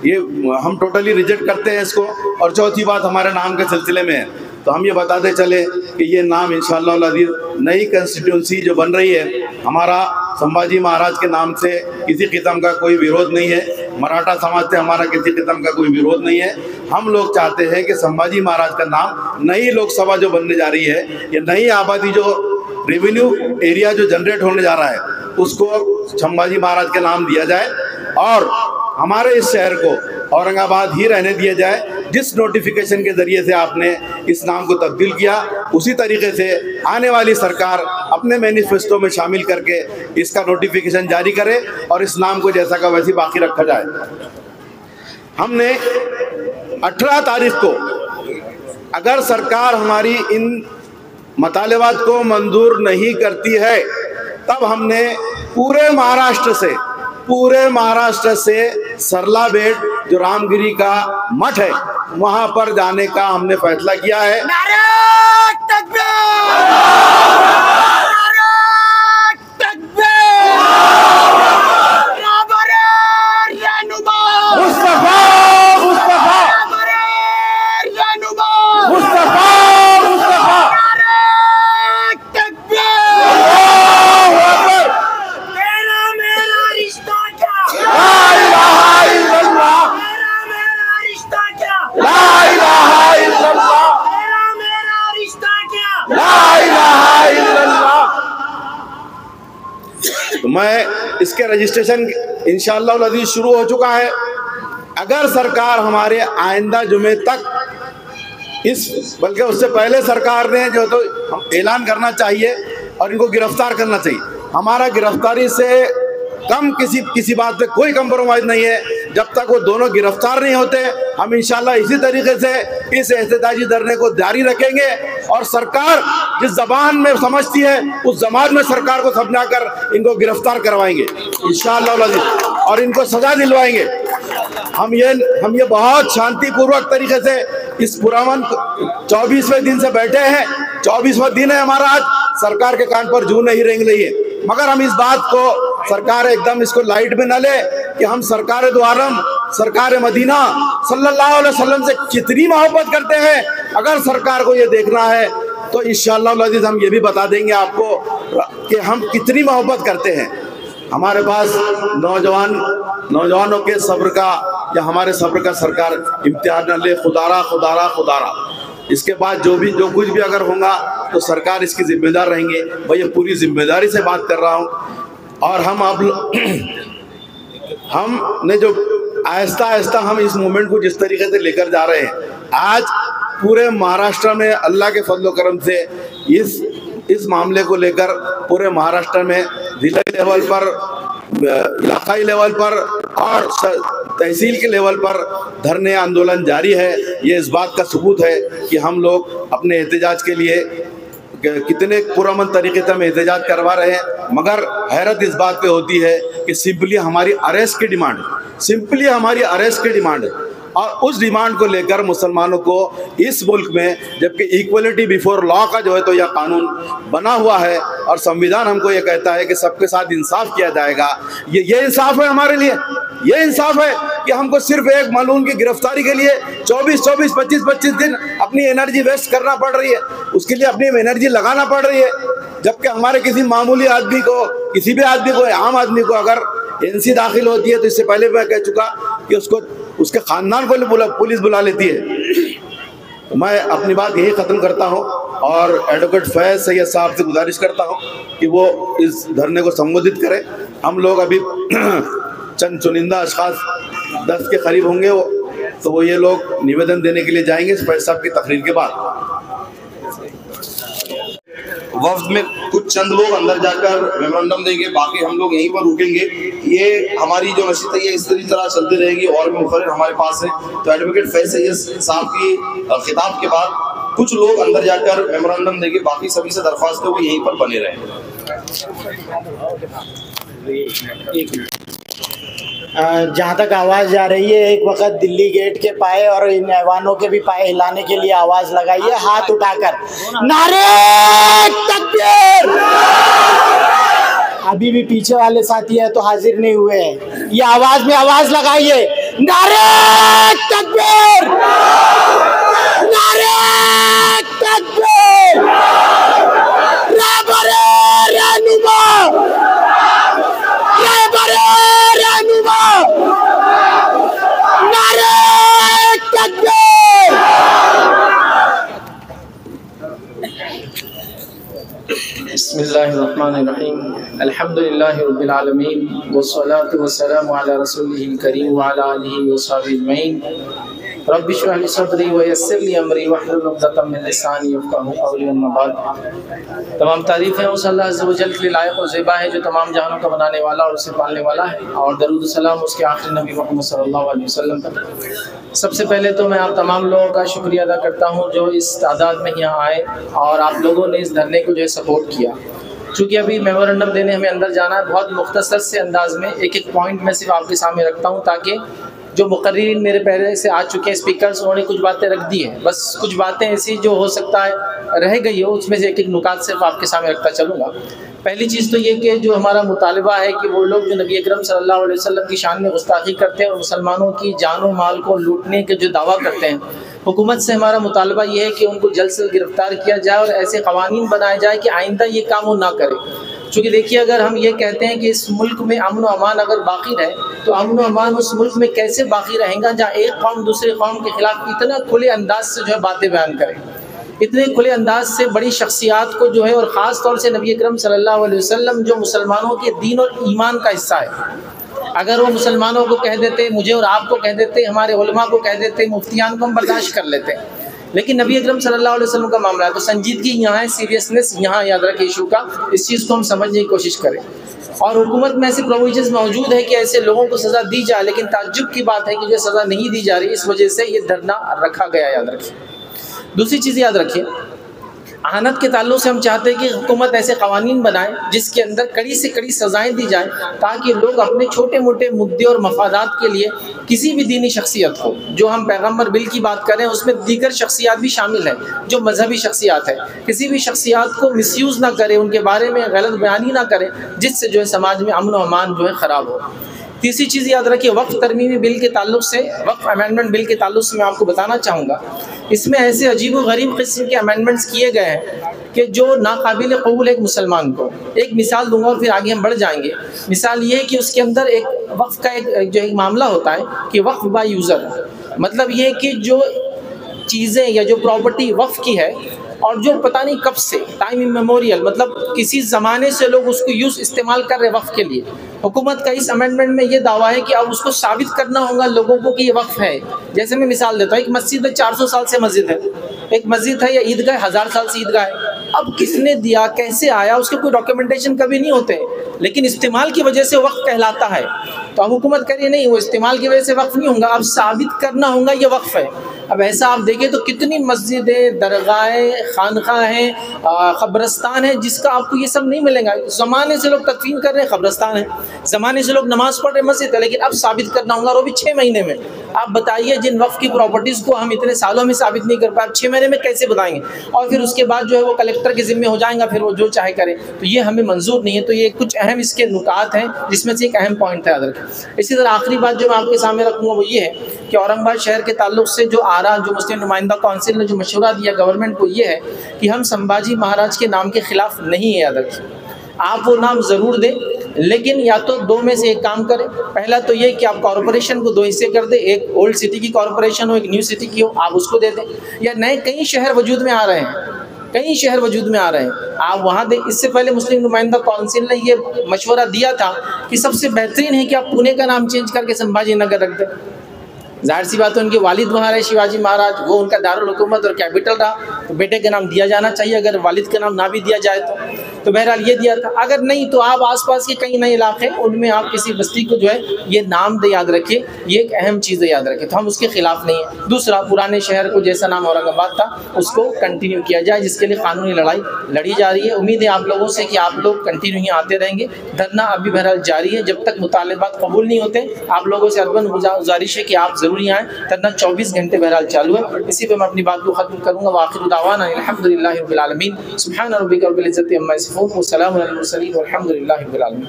ये हम टोटली रिजेक्ट करते हैं इसको। और चौथी बात हमारे नाम के सिलसिले में है, तो हम ये बताते चले कि ये नाम इंशाअल्लाह अज़ीज़ नई कंस्टिट्यूंसी जो बन रही है, हमारा संभाजी महाराज के नाम से किसी किस्म का कोई विरोध नहीं है, मराठा समाज से हमारा किसी किस्म का कोई विरोध नहीं है। हम लोग चाहते हैं कि संभाजी महाराज का नाम, नई लोकसभा जो बनने जा रही है, ये नई आबादी जो रेवेन्यू एरिया जो जनरेट होने जा रहा है, उसको संभाजी महाराज के नाम दिया जाए और हमारे इस शहर को औरंगाबाद ही रहने दिया जाए। जिस नोटिफिकेशन के जरिए से आपने इस नाम को तब्दील किया, उसी तरीके से आने वाली सरकार अपने मैनिफेस्टो में शामिल करके इसका नोटिफिकेशन जारी करे और इस नाम को जैसा का वैसे बाकी रखा जाए। हमने 18 तारीख को, अगर सरकार हमारी इन मतालेबात को मंजूर नहीं करती है, तब हमने पूरे महाराष्ट्र से सरला बेट जो रामगिरी का मठ है, वहां पर जाने का हमने फैसला किया है। नारे तकबीर! नारे तकबीर! राबरे रहनुमा! मुस्तफा! राबरे रहनुमा! मुस्तफा! नारे तकबीर! तेरा मेरा रिश्ता क्या? ला इलाहा इल्लल्लाह! तेरा मेरा रिश्ता क्या? ला इलाहा इल्लल्लाह! तेरा मेरा रिश्ता क्या? ला इलाहा इल्लल्लाह! तो मैं इसके रजिस्ट्रेशन इंशाअल्लाह अज़ीज़ शुरू हो चुका है। अगर सरकार हमारे आइंदा जुमे तक बल्कि उससे पहले सरकार ने जो तो ऐलान करना चाहिए और इनको गिरफ्तार करना चाहिए। हमारा गिरफ्तारी से कम किसी बात पे कोई कंप्रोमाइज़ नहीं है। जब तक वो दोनों गिरफ्तार नहीं होते, हम इंशाल्लाह इसी तरीके से इस एहतजाजी धरने को जारी रखेंगे और सरकार जिस जबान में समझती है उस जबान में सरकार को समझाकर इनको गिरफ्तार करवाएंगे इंशाअल्लाह और इनको सजा दिलवाएंगे। हम ये बहुत शांतिपूर्वक तरीके से इस पुरअमन 24वें दिन से बैठे हैं। 24वां दिन है हमारा आज। सरकार के कान पर जू नहीं रेंग रही है, मगर हम इस बात को सरकार एकदम इसको लाइट में न ले कि हम सरकार द्वारम, सरकार मदीना सल्लल्लाहु अलैहि वसल्लम से कितनी मोहब्बत करते हैं। अगर सरकार को ये देखना है तो इंशाअल्लाह अज़ीज़ हम ये भी बता देंगे आपको कि हम कितनी मोहब्बत करते हैं। हमारे पास नौजवानों के सब्र का या हमारे सब्र का सरकार इम्तिहान न ले। खुदारा इसके बाद जो कुछ भी अगर होगा तो सरकार इसकी जिम्मेदार रहेंगे। मैं ये पूरी जिम्मेदारी से बात कर रहा हूँ। और हमने जो आहिस्ता हम इस मूवमेंट को जिस तरीके से लेकर जा रहे हैं, आज पूरे महाराष्ट्र में अल्लाह के फजल व करम से इस मामले को लेकर पूरे महाराष्ट्र में जिला लेवल पर, इलाकाई लेवल पर और तहसील के लेवल पर धरने आंदोलन जारी है। ये इस बात का सबूत है कि हम लोग अपने एहतजाज के लिए कितने पुरअमन तरीके से हम एहतजाज करवा रहे हैं। मगर हैरत इस बात पे होती है कि सिंपली हमारी अरेस्ट की डिमांड है, सिंपली हमारी अरेस्ट की डिमांड है। और उस डिमांड को लेकर मुसलमानों को इस मुल्क में, जबकि इक्वलिटी बिफोर लॉ का जो है तो यह कानून बना हुआ है और संविधान हमको ये कहता है कि सबके साथ इंसाफ किया जाएगा, ये इंसाफ है हमारे लिए। ये इंसाफ है कि हमको सिर्फ एक मलून की गिरफ्तारी के लिए 24-25 दिन अपनी एनर्जी वेस्ट करना पड़ रही है, उसके लिए अपनी एनर्जी लगाना पड़ रही है, जबकि हमारे किसी मामूली आदमी को, किसी भी आदमी को, आम आदमी को अगर एनसी दाखिल होती है तो इससे पहले मैं कह चुका कि उसको, उसके खानदान को पुलिस बुला लेती है। तो मैं अपनी बात यही ख़त्म करता हूँ और एडवोकेट फैज सैयद साहब से गुजारिश करता हूँ कि वो इस धरने को संबोधित करें। हम लोग अभी चंद चुनिंदा अशखास 10 के करीब होंगे, तो वो ये लोग निवेदन देने के लिए जाएंगे फैज साहब की तकरीर के बाद। वफ्द में कुछ चंद लोग अंदर जाकर मेमोरेंडम देंगे, बाकी हम लोग यहीं पर रुकेंगे। ये हमारी जो नशीत है ये इस तरह चलती रहेगी और भी मुखर्रिर हमारे पास है। तो एडवोकेट फैज सैयद साहब की खिताब के बाद कुछ लोग अंदर जाकर मेमोरेंडम देंगे, बाकी सभी से दरख्वास्त है वो यहीं पर बने रहें। जहाँ तक आवाज़ जा रही है, एक वक्त दिल्ली गेट के पाए और इन ऐवानों के भी पाए हिलाने के लिए आवाज़ लगाइए, हाथ उठाकर नारे तकबीर। अभी भी पीछे वाले साथी है तो हाजिर नहीं हुए हैं, ये आवाज़ में आवाज़ लगाइए, नारे तकबीर, नारे तकबीर, रहबरे रहनुमा, बिस्मिल्लाहिर्रहमानिर्रहीम, अल्हम्दुलिल्लाहि रब्बिल आलमीन, वस्सलातु वस्सलामु अला रसूलिहिल करीम व अला आलिहि व सहबिहि अजमईन। रब्बि इश्रह ली सदरी व यस्सिर ली अमरी वहलुल उक़दतम मिन लिसानी यफ़क़हू क़ौली। अम्मा बाद, तमाम तारीफ़ें उस अल्लाह अज़्ज़ व जल के लिए लायक़ और ज़ेबा है जो तमाम जहानों का बनाने वाला और उसे पालने वाला है, और दरूद सलाम उसके आखिरी नबी मोहम्मद सल्लल्लाहु अलैहि वसल्लम पर। सबसे पहले तो मैं आप तमाम लोगों का शुक्रिया अदा करता हूँ जो इस तादाद में यहाँ आए और आप लोगों ने इस धरने को जो है सपोर्ट किया। चूँकि अभी मेमोरेंडम देने हमें अंदर जाना है, बहुत मुख्तसर से अंदाज में एक एक पॉइंट मैं सिर्फ आपके सामने रखता हूँ ताकि जो मुकर्रिरीन मेरे पहले से आ चुके हैं स्पीकर्स, उन्होंने कुछ बातें रख दी हैं, बस कुछ बातें ऐसी जो हो सकता है रह गई हो, उसमें से एक एक नुकात सिर्फ आपके सामने रखता चलूँगा। पहली चीज़ तो ये कि जो हमारा मुतालबा है कि वो लोग जो नबी अकरम सल्लल्लाहु अलैहि वसल्लम की शान में गुस्ताखी करते हैं और मुसलमानों की जान और माल को लूटने के जो दावा करते हैं, हुकूमत से हमारा मुतालबा ये है कि उनको जल्द से जल्द गिरफ्तार किया जाए और ऐसे कवानीन बनाए जाए कि आइंदा ये काम वो ना करे। चूँकि देखिए, अगर हम ये कहते हैं कि इस मुल्क में अमन व अमान अगर बाकी रहे, तो अमन व अमान उस मुल्क में कैसे बाकी रहेगा जहाँ एक कौम दूसरे कौम के ख़िलाफ़ इतना खुले अंदाज से जो है बातें बयान करे, इतने खुले अंदाज से बड़ी शख्सियात को जो है, और ख़ास तौर से नबी अकरम सल्लल्लाहु अलैहि वसल्लम जो मुसलमानों के दीन और ईमान का हिस्सा है, अगर वो मुसलमानों को कह देते, मुझे और आपको कह देते, हमारे उलमा को कह देते, मुफ्तियान को हम बर्दाश्त कर लेते हैं, लेकिन नबी अकरम सल्लल्लाहु अलैहि वसल्लम का मामला है तो संजीदगी यहाँ है, सीरियसनेस यहाँ याद रखें इशू का, इस चीज़ को हम समझने की कोशिश करें। और हुकूमत में ऐसे प्रोविजंस मौजूद है कि ऐसे लोगों को सज़ा दी जाए, लेकिन ताज्जुब की बात है कि जो सज़ा नहीं दी जा रही, इस वजह से ये धरना रखा गया, याद रखिए। दूसरी चीज़ याद रखिए, अहानत के ताल्लुक से हम चाहते हैं कि हुकूमत ऐसे कवानीन बनाए जिसके अंदर कड़ी से कड़ी सज़ाएँ दी जाएँ, ताकि लोग अपने छोटे मोटे मुद्दे और मफादात के लिए किसी भी दीनी शख्सियत को, जो हम पैगम्बर बिल की बात करें उसमें दीगर शख्सियात भी शामिल हैं जो मजहबी शख्सियात हैं, किसी भी शख्सियात को मिसयूज़ ना करें, उनके बारे में गलत बयानी ना करें जिससे जो है समाज में अमन व अमान जो है ख़राब हो। तीसरी चीज़ याद रखिए, वक्फ तरमीमी बिल के ताल्लुक से, वक्फ अमेंडमेंट बिल के ताल्लुक से मैं आपको बताना चाहूँगा, इसमें ऐसे अजीब व गरीब किस्म के अमेंडमेंट्स किए गए हैं कि जो नाकाबिल कबूल है एक मुसलमान को। एक मिसाल दूंगा और फिर आगे हम बढ़ जाएंगे। मिसाल ये है कि उसके अंदर एक वक्फ का एक मामला होता है कि वक्फ बाय यूज़र, मतलब ये कि जो चीज़ें या जो प्रॉपर्टी वक्फ की है और जो पता नहीं कब से, टाइम इमेमोरियल, मतलब किसी ज़माने से लोग उसको यूज़ इस्तेमाल कर रहे हैं वक्फ के लिए, हुकूमत का इस अमेंडमेंट में ये दावा है कि अब उसको साबित करना होगा लोगों को कि ये वक्फ है। जैसे मैं मिसाल देता हूँ, एक मस्जिद है, 400 साल से मस्जिद है, एक मस्जिद है या ईदगाह 1000 साल से ईदगाह है, अब किसने दिया, कैसे आया, उसके कोई डॉक्यूमेंटेशन कभी नहीं होते, लेकिन इस्तेमाल की वजह से वक्फ कहलाता है। तो अब हुकूमत करिए नहीं वो इस्तेमाल की वजह से वक्फ नहीं होगा, अब साबित करना होगा ये वक्फ है। अब ऐसा आप देखें तो कितनी मस्जिदें, दरगाहें, खानकाहें, क़ब्रस्तान है जिसका आपको ये सब नहीं मिलेगा। ज़माने से लोग तदफीन कर रहे हैं, क़ब्रस्तान है, ज़माने से लोग नमाज़ पढ़ रहे मस्जिद है, लेकिन अब साबित करना होगा और वो भी 6 महीने में। आप बताइए जिन वक्फ की प्रॉपर्टीज़ को हम इतने सालों में साबित नहीं कर पाए, आप 6 महीने में कैसे बताएंगे? और फिर उसके बाद जो है वो कलेक्टर के ज़िम्मे हो जाएगा, फिर वो जो चाहे करे, तो ये हमें मंजूर नहीं है। तो ये कुछ अहम इसके नुकात हैं जिसमें से एक अहम पॉइंट है अदर। इसी तरह आखिरी बात जो मैं आपके सामने रखूँगा वो ये है कि औरंगाबाद शहर के ताल्लुक से जो आरा, जो मुस्लिम नुमाइंदा कौंसिल ने जो मशवरा दिया गवर्नमेंट को, ये है कि हम संभाजी महाराज के नाम के ख़िलाफ़ नहीं है अदर। आप वो नाम ज़रूर दें, लेकिन या तो 2 में से एक काम करें। पहला तो ये कि आप कॉरपोरेशन को 2 हिस्से कर दें, एक ओल्ड सिटी की कॉरपोरेशन हो, एक न्यू सिटी की हो, आप उसको दे दें। या नए कई शहर वजूद में आ रहे हैं, कई शहर वजूद में आ रहे हैं, आप वहाँ दें। इससे पहले मुस्लिम नुमाइंदा कौंसिल ने ये मशवरा दिया था कि सबसे बेहतरीन है कि आप पुणे का नाम चेंज करके संभाजी नगर रख दें। जाहिर सी बात है उनके वालिद वहाँ रहे शिवाजी महाराज, वो उनका दारुल हुकूमत और कैपिटल रहा, तो बेटे का नाम दिया जाना चाहिए। अगर वालिद का नाम ना भी दिया जाए तो बहरहाल ये दिया था। अगर नहीं तो आप आसपास के कई नए इलाके उनमें आप किसी बस्ती को जो है ये नाम दे, याद रखिए, ये एक अहम चीज़ है, याद रखिए। तो हम उसके खिलाफ नहीं है। दूसरा, पुराने शहर को जैसा नाम औरंगाबाद था उसको कंटिन्यू किया जाए, जिसके लिए कानूनी लड़ाई लड़ी जा रही है। उम्मीद है आप लोगों से कि आप लोग कंटिन्यू ही आते रहेंगे। धरना अभी बहरहाल जारी है, जब तक मुतालबात कबूल नहीं होते आप लोगों से अदबन गुजारिश है कि आप ज़रूर आएँ। धरना 24 घंटे बहरहाल चालू है। इसी पर मैं अपनी बात को ख़त्म करूँगा। वाखिर दावाना अल्हम्दुलिल्लाहि रब्बिल आलमीन, सुब्हान रब्बिका रब्बिल इज़्ज़ति अम्मा यसिफून, व सलामुन अलल मुरसलीन, वल्हम्दुलिल्लाहि रब्बिल आलमीन।